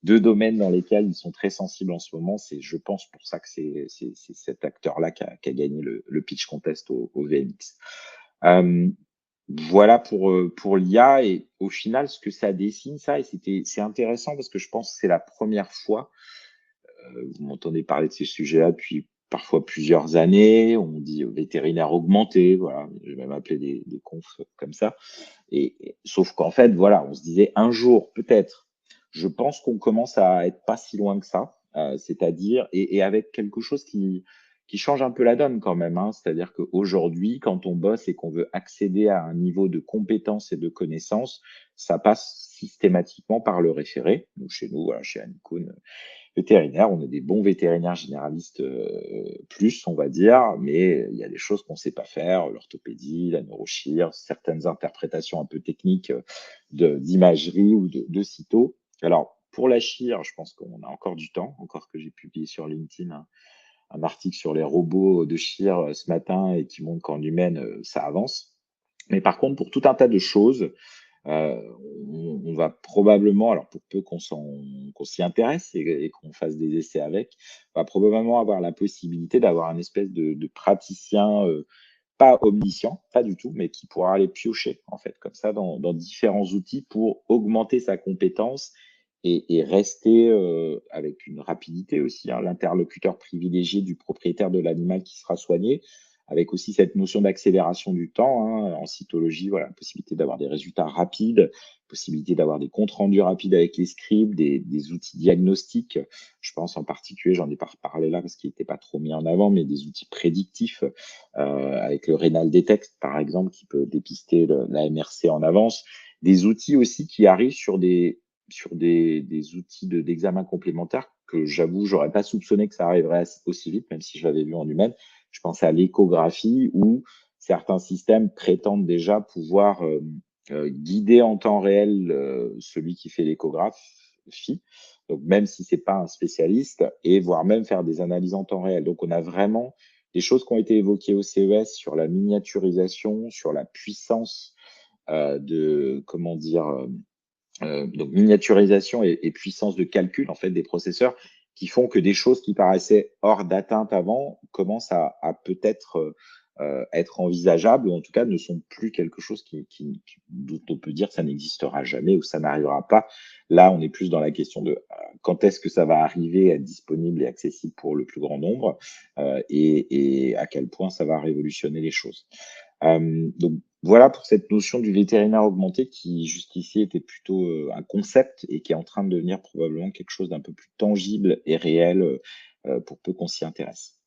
domaines dans lesquels ils sont très sensibles en ce moment, c'est je pense pour ça que c'est cet acteur-là qui a gagné le pitch contest au VMX. Euh, voilà pour l'IA et au final, ce que ça dessine, ça, et c'est intéressant parce que je pense que c'est la première fois, vous m'entendez parler de ces sujets-là depuis parfois plusieurs années, on dit vétérinaire augmenté, voilà, j'ai même appelé des confs comme ça. Sauf qu'en fait, voilà, on se disait un jour, peut-être, je pense qu'on commence à être pas si loin que ça, c'est-à-dire, et avec quelque chose qui change un peu la donne quand même, hein, c'est-à-dire qu'aujourd'hui, quand on bosse et qu'on veut accéder à un niveau de compétence et de connaissance, ça passe systématiquement par le référé. Donc chez nous, voilà, chez Anikoun, vétérinaire, on est des bons vétérinaires généralistes plus, on va dire, mais il y a des choses qu'on ne sait pas faire, l'orthopédie, la neurochir, certaines interprétations un peu techniques d'imagerie ou de cyto. Alors, pour la chire, je pense qu'on a encore du temps, encore que j'ai publié sur LinkedIn un article sur les robots de chire ce matin et qui montre qu'en humaine, ça avance. Mais par contre, pour tout un tas de choses, on va probablement, alors pour peu qu'on s'y intéresse et qu'on fasse des essais avec, on va probablement avoir la possibilité d'avoir un espèce de praticien, pas omniscient, pas du tout, mais qui pourra aller piocher, en fait, comme ça, dans différents outils pour augmenter sa compétence et rester, avec une rapidité aussi, hein, l'interlocuteur privilégié du propriétaire de l'animal qui sera soigné, avec aussi cette notion d'accélération du temps, hein. En cytologie, voilà, possibilité d'avoir des résultats rapides, possibilité d'avoir des comptes rendus rapides avec les scripts, des outils diagnostiques. Je pense en particulier, j'en ai pas reparlé là parce qu'il n'était pas trop mis en avant, mais des outils prédictifs, avec le Renal Detect, par exemple, qui peut dépister la MRC en avance. Des outils aussi qui arrivent sur des outils d'examen complémentaires que j'avoue, j'aurais pas soupçonné que ça arriverait aussi vite, même si je l'avais vu en humaine. Je pense à l'échographie où certains systèmes prétendent déjà pouvoir guider en temps réel celui qui fait l'échographie, donc même si c'est pas un spécialiste, et voire même faire des analyses en temps réel. Donc on a vraiment des choses qui ont été évoquées au CES sur la miniaturisation, sur la puissance de, comment dire, donc miniaturisation et puissance de calcul en fait des processeurs qui font que des choses qui paraissaient hors d'atteinte avant commencent à peut-être être envisageables ou en tout cas ne sont plus quelque chose dont on peut dire que ça n'existera jamais ou ça n'arrivera pas. Là, on est plus dans la question de quand est-ce que ça va arriver à être disponible et accessible pour le plus grand nombre et à quel point ça va révolutionner les choses. Donc voilà pour cette notion du vétérinaire augmenté qui jusqu'ici était plutôt un concept et qui est en train de devenir probablement quelque chose d'un peu plus tangible et réel pour peu qu'on s'y intéresse.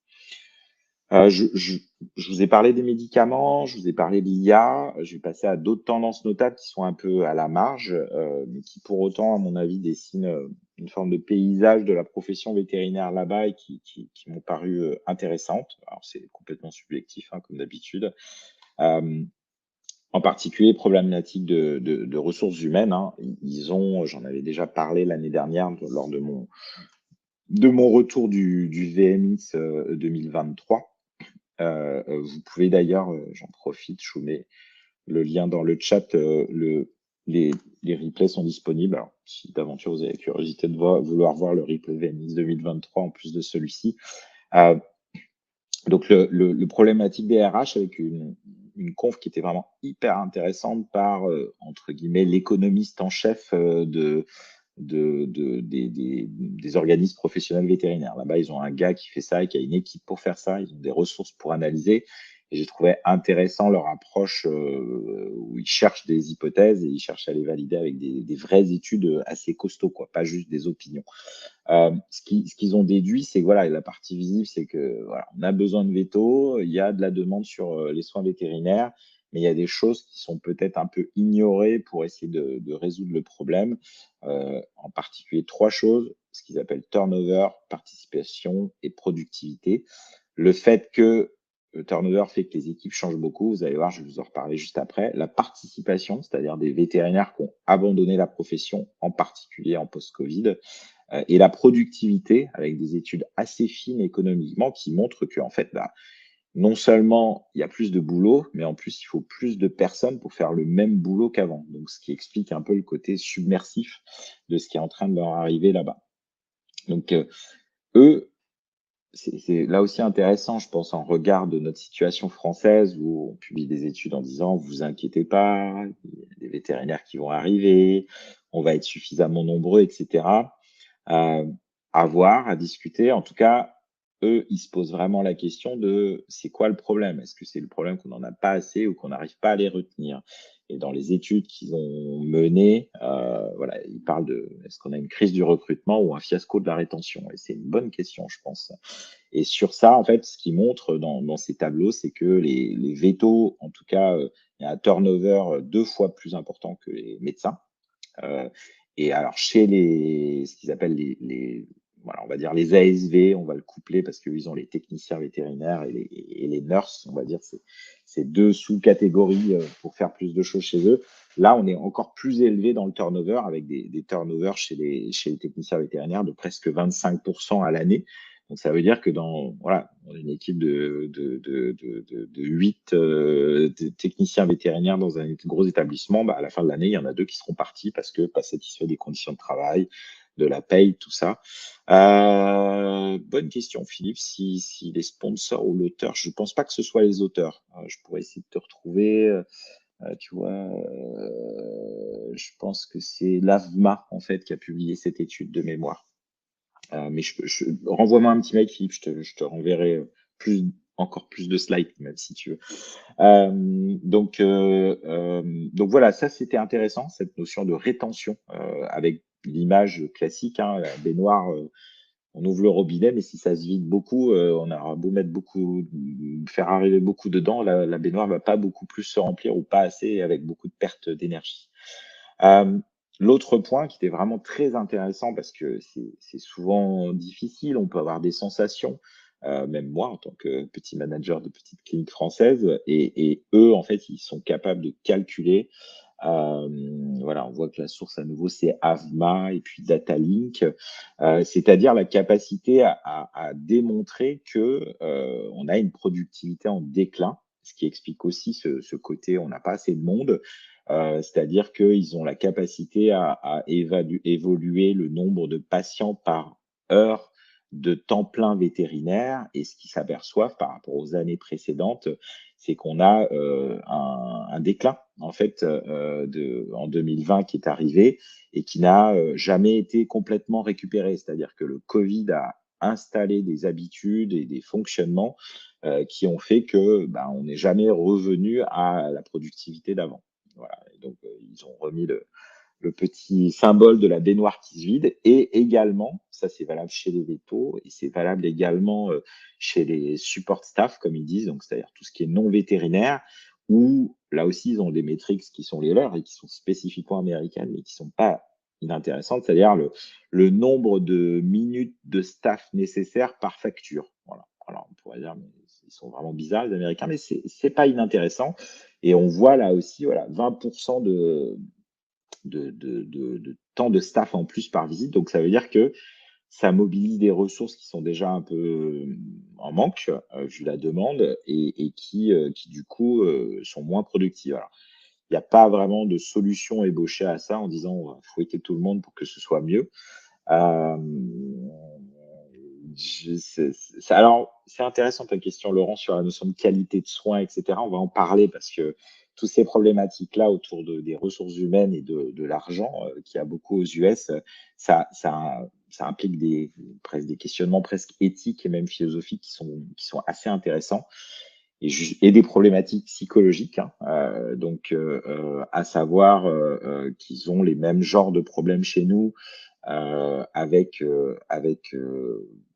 Je vous ai parlé des médicaments, je vous ai parlé de l'IA, je vais passer à d'autres tendances notables qui sont un peu à la marge, mais qui pour autant, à mon avis, dessinent une forme de paysage de la profession vétérinaire là-bas et qui m'ont paru intéressantes. Alors c'est complètement subjectif, hein, comme d'habitude. Euh, En particulier, problématique de ressources humaines, hein. Ils ont, j'en avais déjà parlé l'année dernière lors de mon retour du VMX 2023. Vous pouvez d'ailleurs, j'en profite, je vous mets le lien dans le chat. Les, les replays sont disponibles. Alors, si d'aventure vous avez curiosité de vouloir voir le replay VMX 2023 en plus de celui-ci. Euh, donc, le problématique des RH avec une conf qui était vraiment hyper intéressante par, entre guillemets, l'économiste en chef des organismes professionnels vétérinaires. Là-bas, ils ont un gars qui fait ça et qui a une équipe pour faire ça. Ils ont des ressources pour analyser. Et j'ai trouvé intéressant leur approche où ils cherchent des hypothèses et ils cherchent à les valider avec des vraies études assez costauds, quoi, pas juste des opinions. Ce qu'ils ont déduit, c'est que voilà, la partie visible, c'est que voilà, on a besoin de veto, il y a de la demande sur les soins vétérinaires, mais il y a des choses qui sont peut-être un peu ignorées pour essayer de résoudre le problème. En particulier trois choses, ce qu'ils appellent turnover, participation et productivité. Le fait que le turnover fait que les équipes changent beaucoup, vous allez voir, je vais vous en reparler juste après. La participation, c'est-à-dire des vétérinaires qui ont abandonné la profession, en particulier en post-Covid, et la productivité, avec des études assez fines économiquement qui montrent que en fait, bah, non seulement il y a plus de boulot, mais en plus il faut plus de personnes pour faire le même boulot qu'avant. Donc, ce qui explique un peu le côté submersif de ce qui est en train de leur arriver là-bas. Donc, eux, c'est là aussi intéressant, je pense, en regard de notre situation française où on publie des études en disant vous inquiétez pas, il y a des vétérinaires qui vont arriver, on va être suffisamment nombreux, etc. Euh, à voir, à discuter. En tout cas, eux, ils se posent vraiment la question de c'est quoi le problème? Est-ce que c'est le problème qu'on n'en a pas assez ou qu'on n'arrive pas à les retenir? Et dans les études qu'ils ont menées, voilà, ils parlent de est-ce qu'on a une crise du recrutement ou un fiasco de la rétention? Et c'est une bonne question, je pense. Et sur ça, en fait, ce qu'ils montrent dans ces tableaux, c'est que les vétos, en tout cas, il y a un turnover 2 fois plus important que les médecins. Euh, et alors, chez ce qu'ils appellent voilà, on va dire les ASV, on va le coupler parce qu'ils ont les techniciens vétérinaires et les nurses, on va dire, c'est deux sous-catégories pour faire plus de choses chez eux. Là, on est encore plus élevé dans le turnover avec des turnovers chez les techniciens vétérinaires de presque 25% à l'année. Donc, ça veut dire que voilà, dans une équipe de 8 techniciens vétérinaires dans un gros établissement, bah, à la fin de l'année, il y en a 2 qui seront partis parce que pas satisfaits des conditions de travail, de la paye, tout ça. Bonne question, Philippe. Si les sponsors ou l'auteur, je ne pense pas que ce soit les auteurs. Je pourrais essayer de te retrouver. Tu vois, je pense que c'est l'AVMA en fait qui a publié cette étude de mémoire. Mais renvoie-moi un petit mail, Philippe, je te renverrai encore plus de slides, même si tu veux. Donc voilà, ça c'était intéressant, cette notion de rétention avec l'image classique, hein, la baignoire, on ouvre le robinet, mais si ça se vide beaucoup, on aura beau mettre faire arriver beaucoup dedans, la baignoire va pas beaucoup plus se remplir ou pas assez avec beaucoup de perte d'énergie. Euh, L'autre point qui était vraiment très intéressant parce que c'est souvent difficile, on peut avoir des sensations, même moi en tant que petit manager de petite clinique française, et eux en fait ils sont capables de calculer. Voilà, on voit que la source à nouveau c'est Avma et puis Datalink, c'est-à-dire la capacité à démontrer que on a une productivité en déclin, ce qui explique aussi ce côté on n'a pas assez de monde. C'est-à-dire qu'ils ont la capacité à évoluer le nombre de patients par heure de temps plein vétérinaire. Et ce qu'ils s'aperçoivent par rapport aux années précédentes, c'est qu'on a un déclin en fait en 2020 qui est arrivé et qui n'a jamais été complètement récupéré. C'est-à-dire que le Covid a installé des habitudes et des fonctionnements qui ont fait que on n'est jamais revenu à la productivité d'avant. Voilà. Et donc, ils ont remis le petit symbole de la baignoire qui se vide. Et également, ça c'est valable chez les vétos et c'est valable également chez les support staff, comme ils disent, donc c'est-à-dire tout ce qui est non vétérinaire, où là aussi ils ont des métriques qui sont les leurs et qui sont spécifiquement américaines, mais qui sont pas inintéressantes, c'est-à-dire le nombre de minutes de staff nécessaires par facture. Voilà. Alors on pourrait dire, mais ils sont vraiment bizarres les Américains, mais c'est pas inintéressant. Et on voit là aussi, voilà, 20% de temps de staff en plus par visite. Donc, ça veut dire que ça mobilise des ressources qui sont déjà un peu en manque, vu la demande, et qui du coup, sont moins productives. Alors, il n'y a pas vraiment de solution ébauchée à ça en disant on va fouetter tout le monde pour que ce soit mieux. Euh, alors, c'est intéressant ta question, Laurent, sur la notion de qualité de soins, etc. On va en parler parce que toutes ces problématiques-là autour des ressources humaines et de l'argent qu'il y a beaucoup aux US, ça implique presque des questionnements presque éthiques et même philosophiques qui sont assez intéressants et des problématiques psychologiques, hein. À savoir qu'ils ont les mêmes genres de problèmes chez nous avec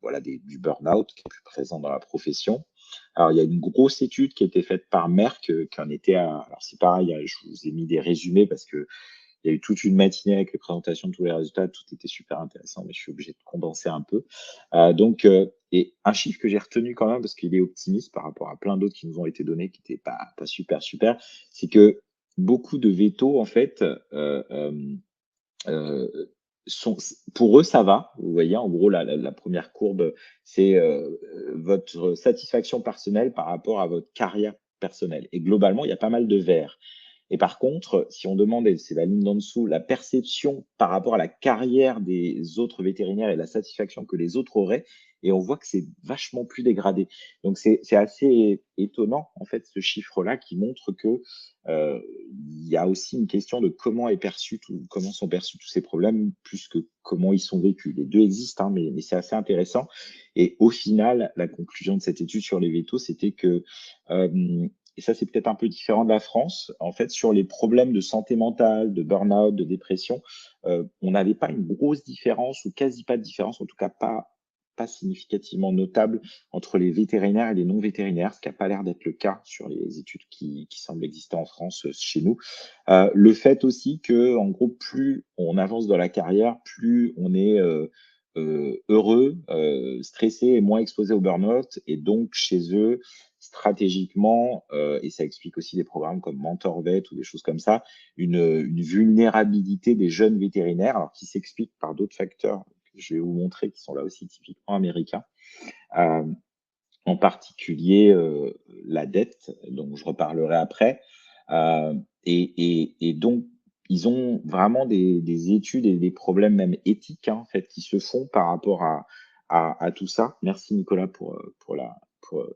voilà du burn-out qui est plus présent dans la profession. Alors, il y a une grosse étude qui a été faite par Merck qui en était à. Alors, c'est pareil, hein, je vous ai mis des résumés parce que il y a eu toute une matinée avec les présentations de tous les résultats, tout était super intéressant, mais je suis obligé de condenser un peu. Et un chiffre que j'ai retenu quand même, parce qu'il est optimiste par rapport à plein d'autres qui nous ont été donnés, qui n'étaient pas super, super, c'est que beaucoup de vétos, en fait, euh, sont, pour eux, ça va. Vous voyez, en gros, la première courbe, c'est votre satisfaction personnelle par rapport à votre carrière personnelle. Et globalement, il y a pas mal de verts. Et par contre, si on demande, et c'est la ligne d'en dessous, la perception par rapport à la carrière des autres vétérinaires et la satisfaction que les autres auraient, et on voit que c'est vachement plus dégradé. Donc c'est assez étonnant, en fait, ce chiffre-là qui montre que il y a aussi une question de comment sont perçus tous ces problèmes, plus que comment ils sont vécus. Les deux existent, hein, mais c'est assez intéressant. Et au final, la conclusion de cette étude sur les vétos, c'était que et ça, c'est peut-être un peu différent de la France. En fait, sur les problèmes de santé mentale, de burn-out, de dépression, on n'avait pas une grosse différence ou quasi pas de différence, en tout cas pas significativement notable entre les vétérinaires et les non-vétérinaires, ce qui n'a pas l'air d'être le cas sur les études qui semblent exister en France chez nous. Le fait aussi que, en gros, plus on avance dans la carrière, plus on est heureux, stressés et moins exposés au burn-out et donc chez eux, stratégiquement, et ça explique aussi des programmes comme MentorVet ou des choses comme ça, une vulnérabilité des jeunes vétérinaires, alors qui s'explique par d'autres facteurs que je vais vous montrer, qui sont là aussi typiquement américains. Hem, En particulier, la dette, dont je reparlerai après. Et donc, ils ont vraiment des études et des problèmes même éthiques, hein, en fait, qui se font par rapport à tout ça. Merci Nicolas pour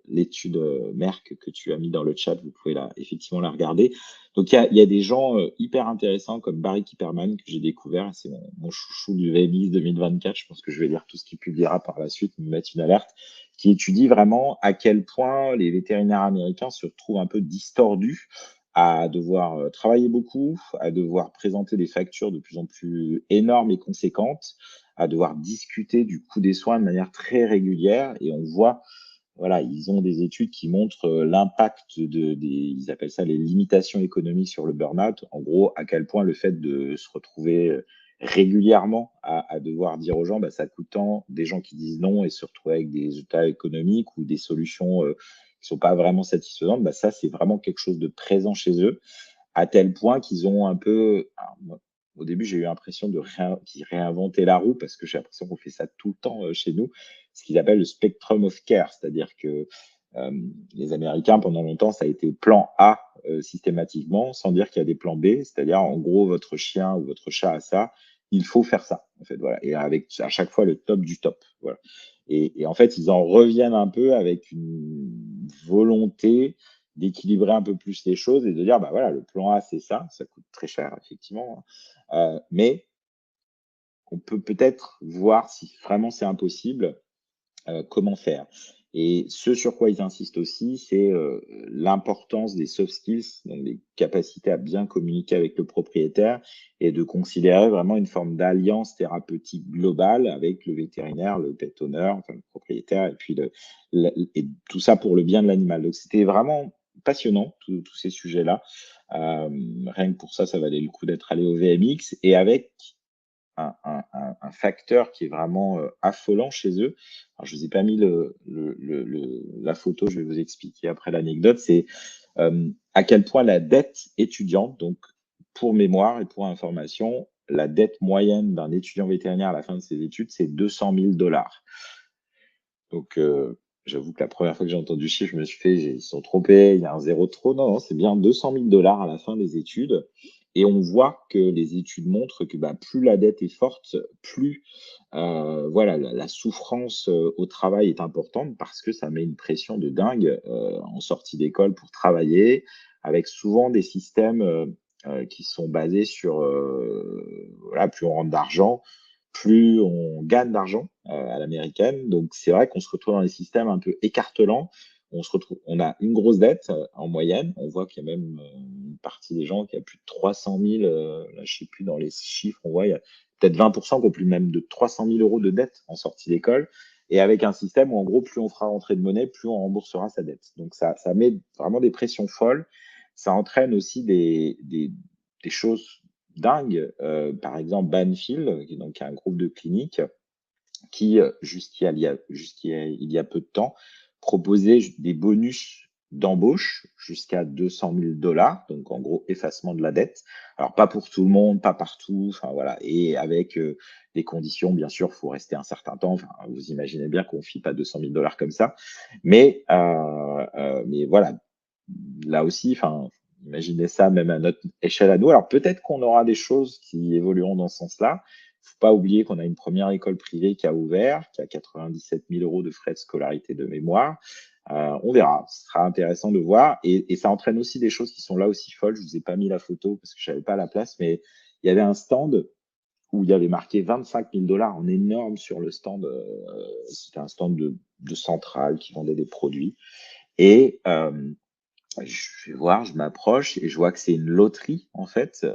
l'étude, Merck que tu as mis dans le chat. Vous pouvez effectivement la regarder. Donc il y a des gens, hyper intéressants comme Barry Kipperman que j'ai découvert. C'est mon chouchou du VMX 2024. Je pense que je vais lire tout ce qu'il publiera par la suite, me mettre une alerte, qui étudie vraiment à quel point les vétérinaires américains se retrouvent un peu distordus à devoir travailler beaucoup, à devoir présenter des factures de plus en plus énormes et conséquentes, à devoir discuter du coût des soins de manière très régulière. Et on voit, voilà, ils ont des études qui montrent l'impact ils appellent ça les limitations économiques sur le burn-out. En gros, à quel point le fait de se retrouver régulièrement à devoir dire aux gens, bah, ça coûte tant, des gens qui disent non et se retrouver avec des résultats économiques ou des solutions qui sont pas vraiment satisfaisantes, bah, ça, c'est vraiment quelque chose de présent chez eux, à tel point qu'ils ont un peu, alors, moi, au début, j'ai eu l'impression qu'ils réinventaient la roue parce que j'ai l'impression qu'on fait ça tout le temps chez nous, ce qu'ils appellent le spectrum of care, c'est-à-dire que les Américains, pendant longtemps, ça a été plan A systématiquement, sans dire qu'il y a des plans B, c'est-à-dire en gros, votre chien ou votre chat a ça, il faut faire ça, en fait, voilà, et avec à chaque fois le top du top, voilà. Et en fait, ils en reviennent un peu avec une volonté d'équilibrer un peu plus les choses et de dire, bah voilà, le plan A, c'est ça coûte très cher, effectivement, hein. Mais on peut peut-être voir si vraiment c'est impossible, comment faire. Et ce sur quoi ils insistent aussi, c'est l'importance des soft skills, donc des capacités à bien communiquer avec le propriétaire et de considérer vraiment une forme d'alliance thérapeutique globale avec le vétérinaire, le pet owner, enfin le propriétaire, et puis et tout ça pour le bien de l'animal. Donc c'était vraiment passionnant, tous ces sujets-là. Rien que pour ça, ça valait le coup d'être allé au VMX et avec un facteur qui est vraiment affolant chez eux. Alors, je vous ai pas mis la photo, je vais vous expliquer après l'anecdote. C'est à quel point la dette étudiante, donc pour mémoire et pour information, la dette moyenne d'un étudiant vétérinaire à la fin de ses études, c'est 200 000 dollars. Donc, j'avoue que la première fois que j'ai entendu ce chiffre, je me suis fait, ils se sont trompés, il y a un zéro de trop. Non, non, c'est bien 200 000 dollars à la fin des études. Et on voit que les études montrent que bah, plus la dette est forte, plus voilà, la souffrance au travail est importante parce que ça met une pression de dingue en sortie d'école pour travailler, avec souvent des systèmes qui sont basés sur, voilà, plus on rentre d'argent, plus on gagne d'argent à l'américaine. Donc c'est vrai qu'on se retrouve dans des systèmes un peu écartelants. On a une grosse dette en moyenne. On voit qu'il y a même une partie des gens qui a plus de 300 000, là je sais plus dans les chiffres, on voit il y a peut-être 20% qui ont plus même de 300 000 euros de dette en sortie d'école. Et avec un système où en gros, plus on fera rentrer de monnaie, plus on remboursera sa dette. Donc ça met vraiment des pressions folles. Ça entraîne aussi des choses dingues. Par exemple, Banfield, qui est donc un groupe de cliniques, qui, il y a peu de temps, proposait des bonus d'embauche jusqu'à 200 000 dollars, donc en gros, effacement de la dette. Alors, pas pour tout le monde, pas partout, enfin voilà, et avec des conditions, bien sûr, il faut rester un certain temps. Enfin, vous imaginez bien qu'on ne file pas 200 000 dollars comme ça. Mais voilà, là aussi, enfin, imaginez ça même à notre échelle à nous. Alors, peut-être qu'on aura des choses qui évolueront dans ce sens-là. Faut pas oublier qu'on a une première école privée qui a ouvert, qui a 97 000 euros de frais de scolarité de mémoire. On verra. Ce sera intéressant de voir. Et ça entraîne aussi des choses qui sont là aussi folles. Je vous ai pas mis la photo parce que je n'avais pas la place, mais il y avait un stand où il y avait marqué 25 000 dollars en énorme sur le stand. C'était un stand de centrale qui vendait des produits. Et je vais voir, je m'approche et je vois que c'est une loterie, en fait.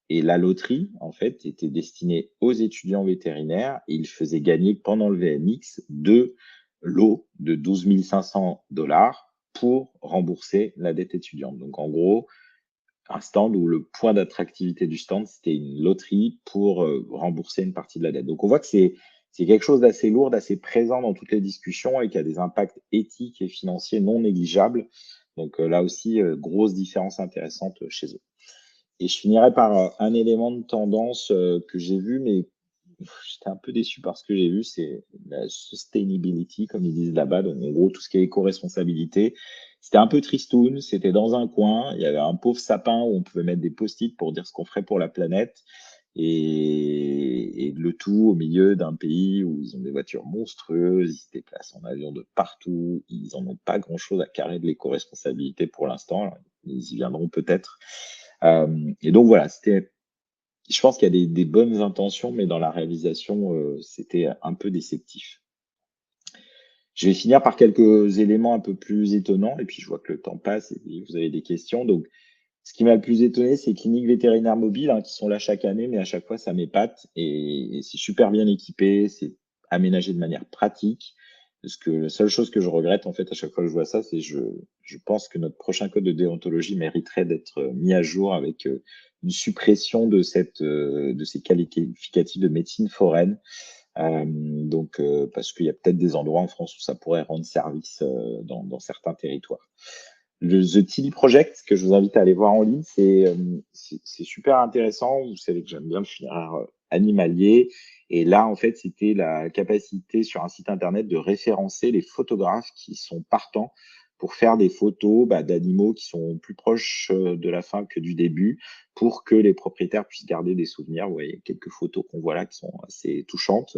Et la loterie, en fait, était destinée aux étudiants vétérinaires et ils faisaient gagner pendant le VMX 2 lots de 12 500 dollars pour rembourser la dette étudiante. Donc, en gros, un stand où le point d'attractivité du stand, c'était une loterie pour rembourser une partie de la dette. Donc, on voit que c'est quelque chose d'assez lourd, d'assez présent dans toutes les discussions et qui a des impacts éthiques et financiers non négligeables. Donc là aussi, grosse différence intéressante chez eux. Et je finirai par un élément de tendance que j'ai vu, mais j'étais un peu déçu par ce que j'ai vu, c'est la sustainability, comme ils disent là-bas, donc en gros tout ce qui est éco-responsabilité. C'était un peu tristoun, c'était dans un coin, il y avait un pauvre sapin où on pouvait mettre des post-it pour dire ce qu'on ferait pour la planète, et le tout au milieu d'un pays où ils ont des voitures monstrueuses, ils se déplacent en avion de partout, ils en ont pas grand-chose à carrer de l'éco-responsabilité pour l'instant, alors, ils y viendront peut-être. Et donc voilà, c'était je pense qu'il y a des bonnes intentions, mais dans la réalisation, c'était un peu déceptif. Je vais finir par quelques éléments un peu plus étonnants et puis je vois que le temps passe et vous avez des questions. Donc, ce qui m'a le plus étonné, c'est les cliniques vétérinaires mobiles, hein, qui sont là chaque année, mais à chaque fois, ça m'épate et c'est super bien équipé, c'est aménagé de manière pratique. Parce que la seule chose que je regrette, en fait, à chaque fois que je vois ça, c'est je pense que notre prochain code de déontologie mériterait d'être mis à jour avec une suppression de de ces qualificatifs de médecine foraine. Donc, parce qu'il y a peut-être des endroits en France où ça pourrait rendre service dans certains territoires. Le The Tilly Project, que je vous invite à aller voir en ligne, c'est super intéressant. Vous savez que j'aime bien le funéraire animalier. Et là, en fait, c'était la capacité sur un site internet de référencer les photographes qui sont partants pour faire des photos d'animaux qui sont plus proches de la fin que du début, pour que les propriétaires puissent garder des souvenirs. Vous voyez quelques photos qu'on voit là qui sont assez touchantes.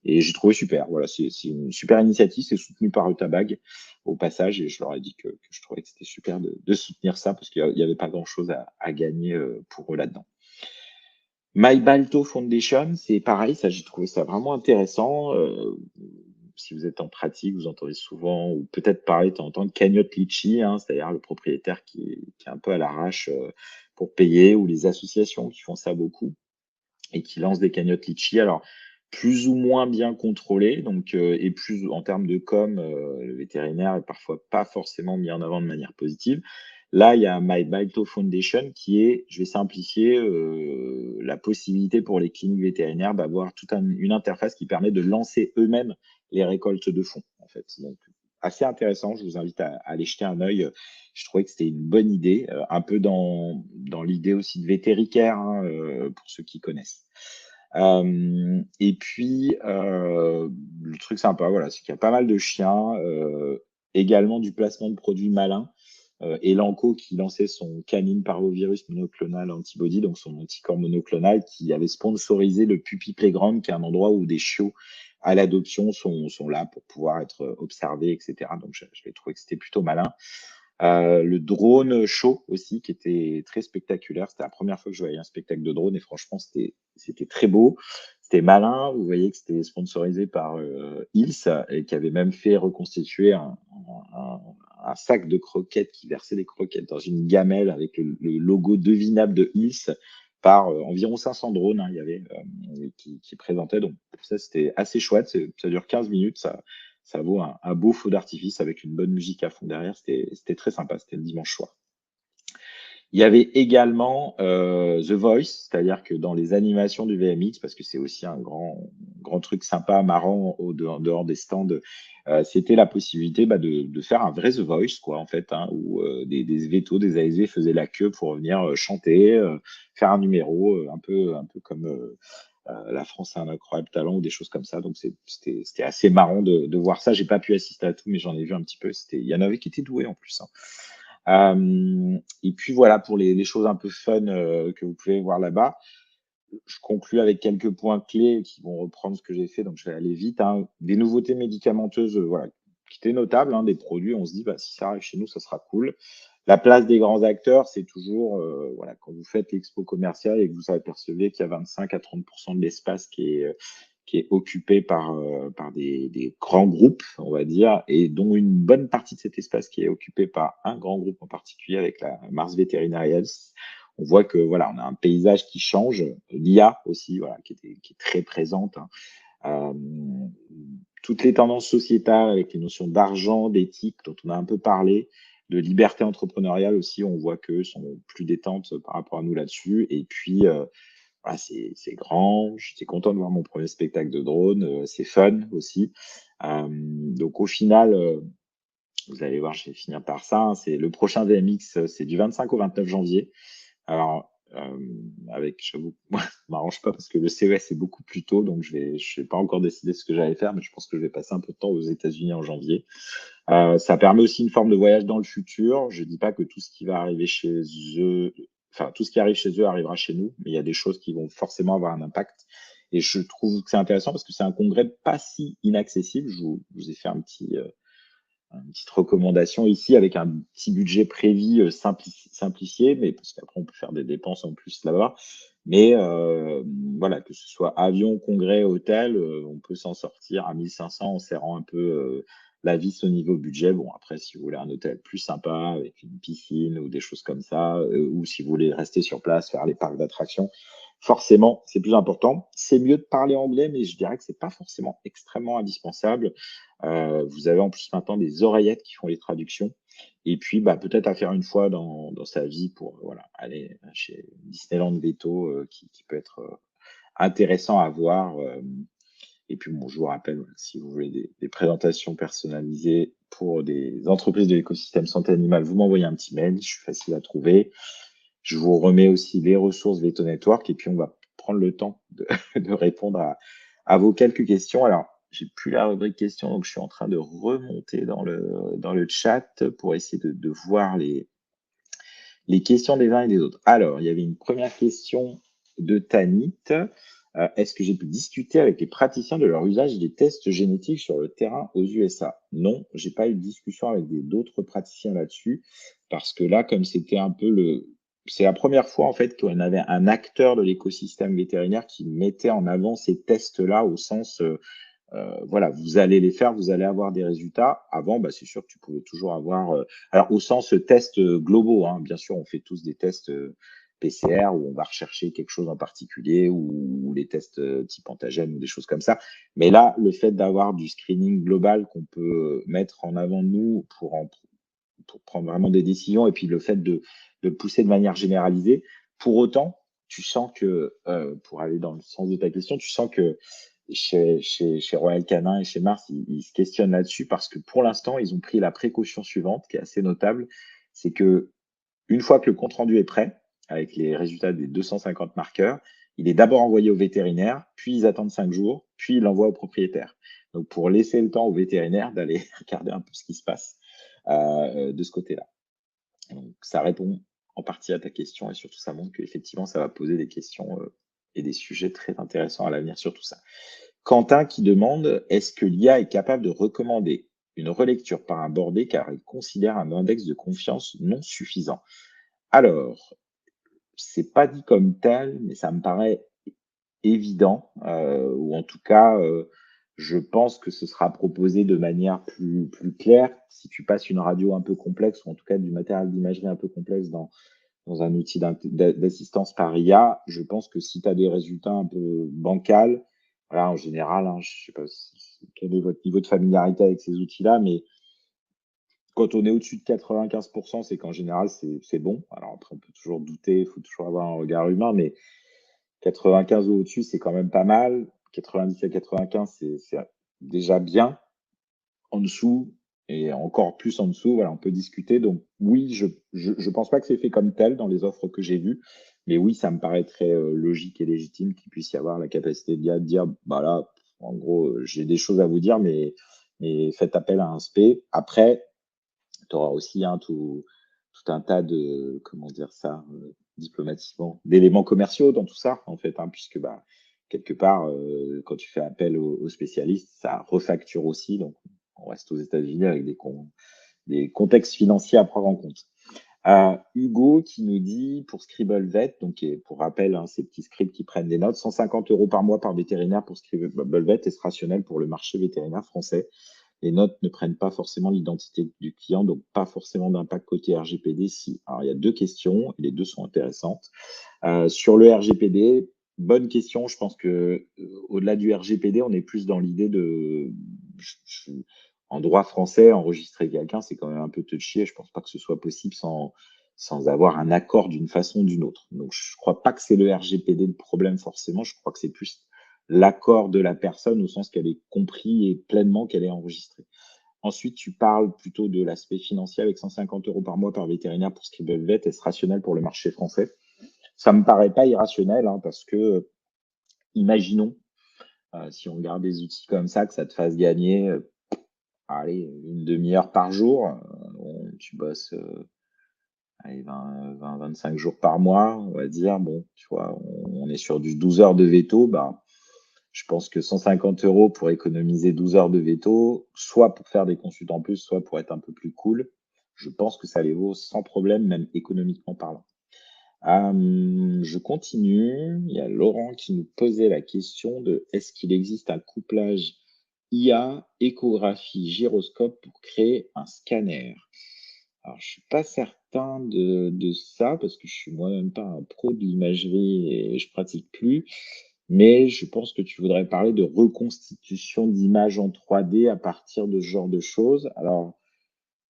Et j'ai trouvé super. Voilà, c'est une super initiative. C'est soutenu par Eutabag au passage, et je leur ai dit que je trouvais que c'était super de soutenir ça parce qu'il n'y avait pas grand-chose à gagner pour eux là-dedans. My Balto Foundation, c'est pareil, ça j'ai trouvé ça vraiment intéressant. Si vous êtes en pratique, vous entendez souvent, ou peut-être parler de temps en temps, de cagnotte litchi, hein, c'est-à-dire le propriétaire qui est un peu à l'arrache pour payer, ou les associations qui font ça beaucoup et qui lancent des cagnottes litchi. Alors, plus ou moins bien contrôlées, donc, et plus en termes de com, le vétérinaire est parfois pas forcément mis en avant de manière positive. Là, il y a My Balto Foundation qui est, je vais simplifier, la possibilité pour les cliniques vétérinaires d'avoir toute une interface qui permet de lancer eux-mêmes les récoltes de fonds, en fait. Donc, assez intéressant. Je vous invite à aller jeter un œil. Je trouvais que c'était une bonne idée, un peu dans l'idée aussi de Vétéricare, hein, pour ceux qui connaissent. Et puis, le truc sympa, voilà, c'est qu'il y a pas mal de chiens, également du placement de produits malins. Elanco qui lançait son canine parvovirus monoclonal antibody, donc son anticorps monoclonal, qui avait sponsorisé le Puppy Playground, qui est un endroit où des chiots à l'adoption sont là pour pouvoir être observés, etc. Donc, je vais trouver que c'était plutôt malin. Le drone show aussi, qui était très spectaculaire. C'était la première fois que je voyais un spectacle de drone et franchement, c'était très beau. C'était malin. Vous voyez que c'était sponsorisé par Hills et qui avait même fait reconstituer un sac de croquettes qui versait des croquettes dans une gamelle avec le logo devinable de Hills par environ 500 drones, hein, il y avait qui présentaient. Donc ça, c'était assez chouette. Ça dure 15 minutes. Ça vaut un beau feu d'artifice avec une bonne musique à fond derrière. C'était très sympa. C'était le dimanche soir. Il y avait également The Voice, c'est-à-dire que dans les animations du VMX, parce que c'est aussi un grand truc sympa, marrant en dehors des stands, c'était la possibilité de faire un vrai The Voice, quoi, en fait, hein, où des vétos, des ASV faisaient la queue pour venir chanter, faire un numéro, un peu comme La France a un incroyable talent ou des choses comme ça. Donc c'était assez marrant de voir ça. J'ai pas pu assister à tout, mais j'en ai vu un petit peu. Il y en avait qui étaient doués en plus, hein. Et puis voilà pour les choses un peu fun que vous pouvez voir là-bas. Je conclue avec quelques points clés qui vont reprendre ce que j'ai fait, donc je vais aller vite, hein. Des nouveautés médicamenteuses, voilà, qui étaient notables, hein, des produits, on se dit, si ça arrive chez nous, ça sera cool. La place des grands acteurs, c'est toujours, voilà, quand vous faites l'expo commerciale et que vous apercevez qu'il y a 25 à 30% de l'espace qui est occupé par des grands groupes, on va dire, et dont une bonne partie de cet espace qui est occupé par un grand groupe en particulier avec la Mars Veterinary Health. On voit que voilà, on a un paysage qui change, l'IA aussi, voilà, qui est très présente, hein. Toutes les tendances sociétales avec les notions d'argent, d'éthique dont on a un peu parlé, de liberté entrepreneuriale aussi, on voit qu'eux sont plus détentes par rapport à nous là-dessus. Et puis voilà, c'est grand. J'étais content de voir mon premier spectacle de drone. C'est fun aussi. Donc au final, vous allez voir, je vais finir par ça, hein. C'est le prochain VMX, c'est du 25 au 29 janvier. Alors, avec, j'avoue, moi, ça m'arrange pas parce que le CES est beaucoup plus tôt, donc je vais pas encore décider ce que j'allais faire, mais je pense que je vais passer un peu de temps aux États-Unis en janvier. Ça permet aussi une forme de voyage dans le futur. Je dis pas que tout ce qui va arriver chez eux, enfin, tout ce qui arrive chez eux arrivera chez nous, mais il y a des choses qui vont forcément avoir un impact. Et je trouve que c'est intéressant parce que c'est un congrès pas si inaccessible. Je vous ai fait une petite recommandation ici avec un petit budget prévis simplifié, mais parce qu'après on peut faire des dépenses en plus là-bas. Mais voilà, que ce soit avion, congrès, hôtel, on peut s'en sortir à 1500 en serrant un peu la vis au niveau budget. Bon, après, si vous voulez un hôtel plus sympa avec une piscine ou des choses comme ça, ou si vous voulez rester sur place, faire les parcs d'attractions, forcément, c'est plus important. C'est mieux de parler anglais, mais je dirais que c'est pas forcément extrêmement indispensable. Vous avez en plus maintenant des oreillettes qui font les traductions. Et puis, bah, peut-être à faire une fois dans sa vie pour voilà, aller chez Disneyland Veto, qui peut être intéressant à voir. Et puis, bon, je vous rappelle, voilà, si vous voulez des présentations personnalisées pour des entreprises de l'écosystème santé animale, vous m'envoyez un petit mail, je suis facile à trouver. Je vous remets aussi les ressources Veto Network et puis on va prendre le temps de, de répondre à vos quelques questions. Alors, j'ai plus la rubrique questions, donc je suis en train de remonter dans le chat pour essayer de voir les questions des uns et des autres. Alors, il y avait une première question de Tanit. Est-ce que j'ai pu discuter avec les praticiens de leur usage des tests génétiques sur le terrain aux USA? Non, j'ai pas eu de discussion avec d'autres praticiens là-dessus, parce que là, comme c'était un peu c'est la première fois en fait qu'on avait un acteur de l'écosystème vétérinaire qui mettait en avant ces tests-là au sens voilà, vous allez les faire, vous allez avoir des résultats. Avant, bah, c'est sûr que tu pouvais toujours avoir, alors au sens test globaux, hein, bien sûr, on fait tous des tests PCR où on va rechercher quelque chose en particulier ou les tests type antigène ou des choses comme ça. Mais là, le fait d'avoir du screening global qu'on peut mettre en avant nous pour prendre vraiment des décisions et puis le fait de pousser de manière généralisée, pour autant, tu sens que, pour aller dans le sens de ta question, tu sens que chez Royal Canin et chez Mars, ils se questionnent là-dessus parce que pour l'instant, ils ont pris la précaution suivante, qui est assez notable, c'est que une fois que le compte-rendu est prêt, avec les résultats des 250 marqueurs, il est d'abord envoyé au vétérinaire, puis ils attendent 5 jours, puis ils l'envoient au propriétaire. Donc, pour laisser le temps au vétérinaire d'aller regarder un peu ce qui se passe de ce côté-là. Donc, ça répond en partie à ta question et surtout, ça montre qu'effectivement, ça va poser des questions et des sujets très intéressants à l'avenir sur tout ça. Quentin qui demande, est-ce que l'IA est capable de recommander une relecture par un bordé car il considère un index de confiance non suffisant? Alors, c'est pas dit comme tel, mais ça me paraît évident, ou en tout cas, je pense que ce sera proposé de manière plus claire. Si tu passes une radio un peu complexe ou en tout cas du matériel d'imagerie un peu complexe dans un outil d'assistance par IA, je pense que si tu as des résultats un peu bancals, voilà, en général, hein, je sais pas quel est votre niveau de familiarité avec ces outils-là, mais quand on est au-dessus de 95, c'est qu'en général, c'est bon. Alors après, on peut toujours douter, il faut toujours avoir un regard humain, mais 95 ou au-dessus, c'est quand même pas mal. 90 à 95, c'est déjà bien. En dessous et encore plus en dessous, voilà, on peut discuter. Donc oui, je pense pas que c'est fait comme tel dans les offres que j'ai vues, mais oui, ça me paraît très logique et légitime qu'il puisse y avoir la capacité de dire, bah là, en gros, j'ai des choses à vous dire, mais faites appel à un spé. Après, tu auras aussi tout un tas de, comment dire ça, diplomatiquement, d'éléments commerciaux dans tout ça, en fait, hein, puisque bah, quelque part, quand tu fais appel aux spécialistes, ça refacture aussi. Donc, on reste aux États-Unis avec des contextes financiers à prendre en compte. Hugo qui nous dit pour ScribbleVet, donc pour rappel, hein, ces petits scripts qui prennent des notes, 150 € par mois par vétérinaire pour ScribbleVet est rationnel pour le marché vétérinaire français. Les notes ne prennent pas forcément l'identité du client, donc pas forcément d'impact côté RGPD. Si. Alors, il y a deux questions, et les deux sont intéressantes. Sur le RGPD, bonne question. Je pense que au-delà du RGPD, on est plus dans l'idée de, en droit français, enregistrer quelqu'un, c'est quand même un peu touchy. Je pense pas que ce soit possible sans avoir un accord d'une façon ou d'une autre. Donc, je ne crois pas que c'est le RGPD le problème forcément, je crois que c'est plus l'accord de la personne au sens qu'elle ait compris et pleinement qu'elle est enregistrée. Ensuite, tu parles plutôt de l'aspect financier avec 150 euros par mois par vétérinaire pour Scribble-Vet. Est-ce rationnel pour le marché français? Ça me paraît pas irrationnel, hein, parce que, imaginons, si on regarde des outils comme ça, que ça te fasse gagner, allez, une demi-heure par jour, tu bosses, allez, 25 jours par mois, on va dire. Bon, tu vois, on est sur du 12 heures de veto. Bah, je pense que 150 euros pour économiser 12 heures de veto, soit pour faire des consultes en plus, soit pour être un peu plus cool, je pense que ça les vaut sans problème, même économiquement parlant. Je continue. Il y a Laurent qui nous posait la question de est-ce qu'il existe un couplage IA, échographie, gyroscope pour créer un scanner? Alors, je suis pas certain de ça parce que je suis moi-même pas un pro de l'imagerie et je pratique plus. Mais je pense que tu voudrais parler de reconstitution d'images en 3D à partir de ce genre de choses. Alors,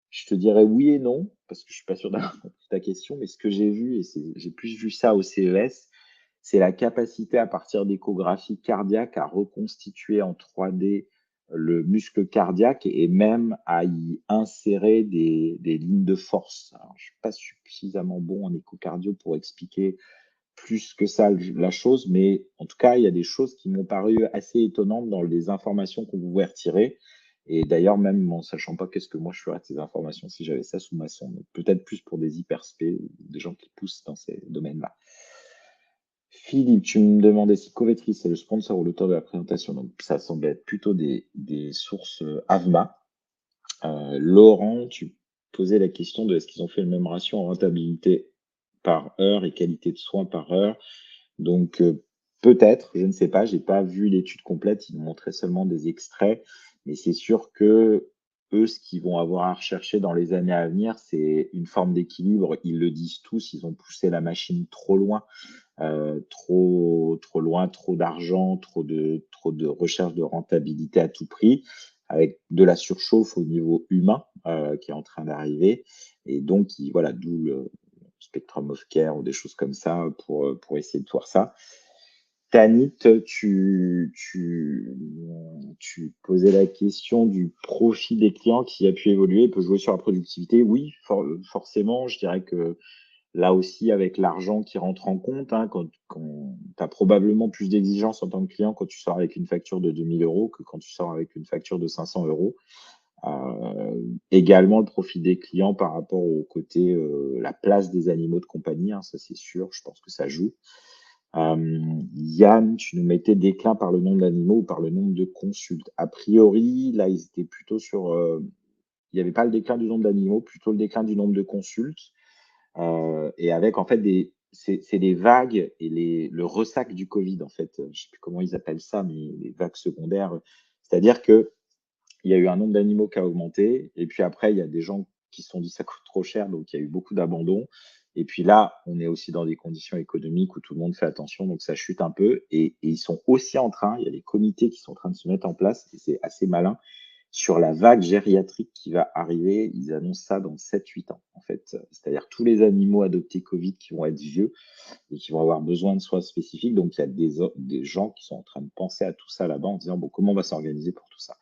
je te dirais oui et non, parce que je suis pas sûr d'avoir compris ta question, mais ce que j'ai vu, et j'ai plus vu ça au CES, c'est la capacité à partir d'échographies cardiaques à reconstituer en 3D le muscle cardiaque et même à y insérer des lignes de force. Alors, je suis pas suffisamment bon en échocardio pour expliquer plus que ça la chose, mais en tout cas, il y a des choses qui m'ont paru assez étonnantes dans les informations qu'on pouvait retirer. Et d'ailleurs, même en sachant pas qu'est-ce que moi je ferais de ces informations si j'avais ça sous ma sonde. Donc, peut-être plus pour des hyperspé ou des gens qui poussent dans ces domaines-là. Philippe, tu me demandais si Covetry c'est le sponsor ou l'auteur de la présentation. Donc, ça semble être plutôt des sources AVMA. Laurent, tu posais la question de est-ce qu'ils ont fait le même ratio en rentabilité par heure et qualité de soins par heure. Donc, peut-être, je ne sais pas, j'ai pas vu l'étude complète, ils montraient seulement des extraits, mais c'est sûr que eux, ce qu'ils vont avoir à rechercher dans les années à venir, c'est une forme d'équilibre. Ils le disent tous, ils ont poussé la machine trop loin, trop loin, trop d'argent, trop de recherche de rentabilité à tout prix, avec de la surchauffe au niveau humain qui est en train d'arriver. Et donc, voilà, d'où le Spectrum of Care ou des choses comme ça pour essayer de voir ça. Tanit, tu posais la question du profit des clients qui a pu évoluer, peut jouer sur la productivité. Oui, forcément, je dirais que là aussi, avec l'argent qui rentre en compte, hein, quand tu as probablement plus d'exigences en tant que client quand tu sors avec une facture de 2000 euros que quand tu sors avec une facture de 500 euros. Également, le profit des clients par rapport au côté, la place des animaux de compagnie, hein, ça c'est sûr, je pense que ça joue. Yann, tu nous mettais déclin par le nombre d'animaux ou par le nombre de consultes. A priori, là, ils étaient plutôt sur. Il n'y avait pas le déclin du nombre d'animaux, plutôt le déclin du nombre de consultes. Et avec, en fait, c'est des vagues et le ressac du Covid, en fait. Je ne sais plus comment ils appellent ça, mais les vagues secondaires. C'est-à-dire que il y a eu un nombre d'animaux qui a augmenté. Et puis après, il y a des gens qui se sont dit ça coûte trop cher, donc il y a eu beaucoup d'abandon. Et puis là, on est aussi dans des conditions économiques où tout le monde fait attention, donc ça chute un peu. Et ils sont aussi en train, il y a des comités qui sont en train de se mettre en place, et c'est assez malin, sur la vague gériatrique qui va arriver. Ils annoncent ça dans 7-8 ans, en fait. C'est-à-dire tous les animaux adoptés Covid qui vont être vieux et qui vont avoir besoin de soins spécifiques. Donc il y a des gens qui sont en train de penser à tout ça là-bas en disant, bon, comment on va s'organiser pour tout ça?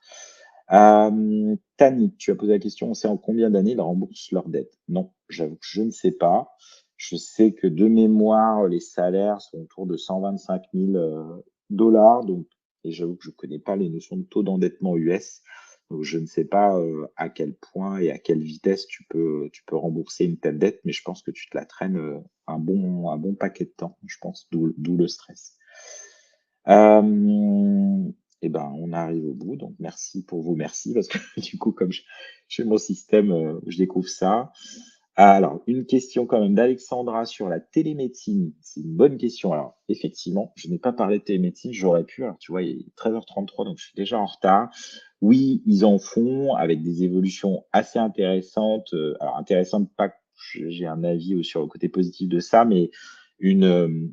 Tanit, tu as posé la question, on sait en combien d'années ils remboursent leurs dettes? Non, j'avoue que je ne sais pas. Je sais que de mémoire, les salaires sont autour de 125 000 dollars. Donc, et j'avoue que je ne connais pas les notions de taux d'endettement US. Donc, je ne sais pas à quel point et à quelle vitesse tu peux rembourser une telle dette, mais je pense que tu te la traînes un bon paquet de temps, je pense, d'où le stress. Et ben, on arrive au bout, donc merci pour vos merci, parce que du coup, comme je fais mon système, je découvre ça. Alors, une question quand même d'Alexandra sur la télémédecine. C'est une bonne question. Alors, effectivement, je n'ai pas parlé de télémédecine, j'aurais pu. Alors, tu vois, il est 13h33, donc je suis déjà en retard. Oui, ils en font avec des évolutions assez intéressantes. Alors, intéressantes, pas que j'ai un avis sur le côté positif de ça, mais une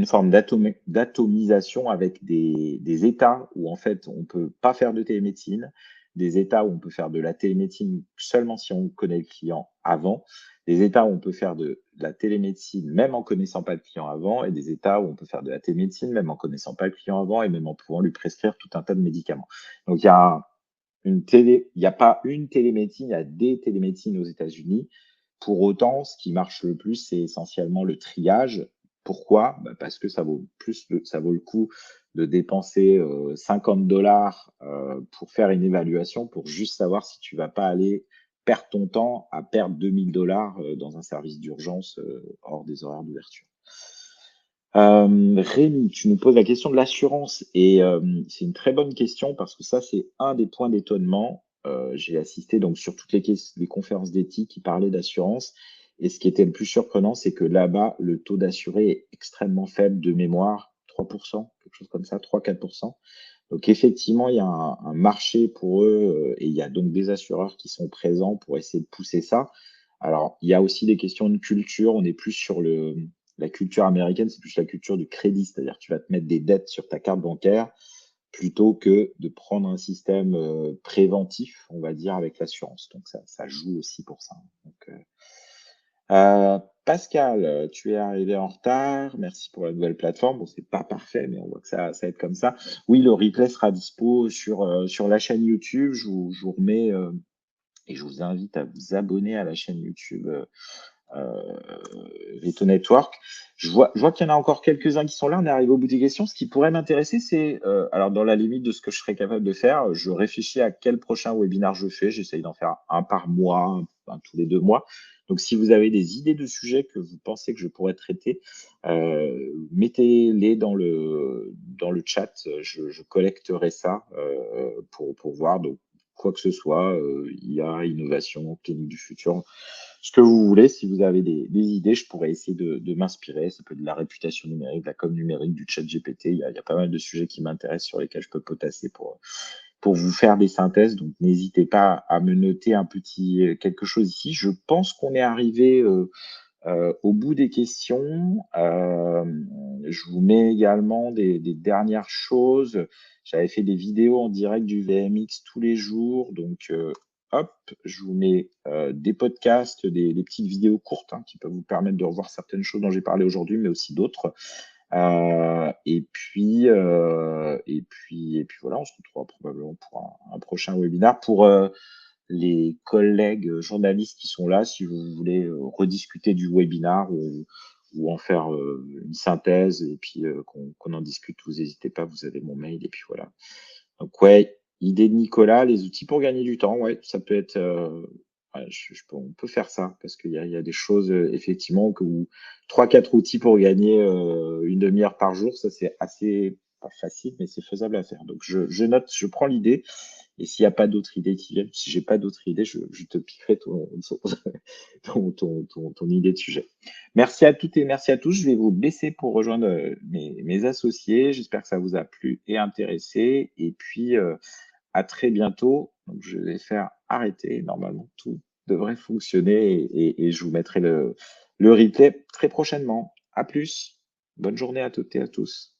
forme d'atomisation avec des états où en fait on peut pas faire de télémédecine, des états où on peut faire de la télémédecine seulement si on connaît le client avant, des États où on peut faire de la télémédecine même en connaissant pas le client avant et des États où on peut faire de la télémédecine même en connaissant pas le client avant et même en pouvant lui prescrire tout un tas de médicaments. Donc il y a pas une télémédecine, il y a des télémédecines aux États-Unis. Pour autant, ce qui marche le plus, c'est essentiellement le triage. Pourquoi? Bah, parce que ça vaut le coup de dépenser 50 $ pour faire une évaluation, pour juste savoir si tu vas pas aller perdre ton temps à perdre 2000 $ dans un service d'urgence hors des horaires d'ouverture. Rémi, tu nous poses la question de l'assurance et c'est une très bonne question parce que ça, c'est un des points d'étonnement. J'ai assisté donc sur toutes les conférences d'éthique qui parlaient d'assurance et ce qui était le plus surprenant, c'est que là-bas, le taux d'assurés est extrêmement faible de mémoire, 3%, quelque chose comme ça, 3-4%. Donc effectivement, il y a un marché pour eux et il y a donc des assureurs qui sont présents pour essayer de pousser ça. Alors, il y a aussi des questions de culture. On est plus sur la culture américaine, c'est plus la culture du crédit, c'est-à-dire tu vas te mettre des dettes sur ta carte bancaire plutôt que de prendre un système préventif, on va dire, avec l'assurance. Donc ça joue aussi pour ça. Donc, Pascal, tu es arrivé en retard. Merci pour la nouvelle plateforme. Bon, c'est pas parfait, mais on voit que ça va être comme ça. Oui, le replay sera dispo sur la chaîne YouTube. Je vous remets et je vous invite à vous abonner à la chaîne YouTube Veto Network. Je vois qu'il y en a encore quelques-uns qui sont là. On est arrivé au bout des questions. Ce qui pourrait m'intéresser, c'est, alors dans la limite de ce que je serais capable de faire, je réfléchis à quel prochain webinaire je fais. J'essaye d'en faire un par mois, un tous les 2 mois. Donc, si vous avez des idées de sujets que vous pensez que je pourrais traiter, mettez-les dans le chat. Je collecterai ça pour voir. Donc, quoi que ce soit, IA, innovation, clinique du futur, ce que vous voulez. Si vous avez des idées, je pourrais essayer de m'inspirer. Ça peut être de la réputation numérique, de la com numérique, du chat GPT. Il y a pas mal de sujets qui m'intéressent sur lesquels je peux potasser pour vous faire des synthèses. Donc, n'hésitez pas à me noter un petit quelque chose ici. Je pense qu'on est arrivé au bout des questions. Je vous mets également des dernières choses. J'avais fait des vidéos en direct du VMX tous les jours. Donc, hop, je vous mets des podcasts, des petites vidéos courtes qui peuvent vous permettre de revoir certaines choses dont j'ai parlé aujourd'hui, mais aussi d'autres. Et puis voilà, on se retrouvera probablement pour un prochain webinaire. Pour les collègues journalistes qui sont là, si vous voulez rediscuter du webinaire ou en faire une synthèse et puis qu'on en discute, vous n'hésitez pas, vous avez mon mail et puis voilà. Donc ouais, idée de Nicolas, les outils pour gagner du temps, ouais, ça peut être, ouais, on peut faire ça parce il y a des choses effectivement où 3-4 outils pour gagner une demi-heure par jour, ça c'est assez pas facile, mais c'est faisable à faire. Donc je note, je prends l'idée et s'il n'y a pas d'autres idées qui viennent, si j'ai pas d'autres idées, je te piquerai ton idée de sujet. Merci à toutes et merci à tous. Je vais vous laisser pour rejoindre mes associés. J'espère que ça vous a plu et intéressé. Et puis, à très bientôt. Donc, je vais faire arrêter. Normalement, tout devrait fonctionner et je vous mettrai le replay très prochainement. À plus. Bonne journée à toutes et à tous.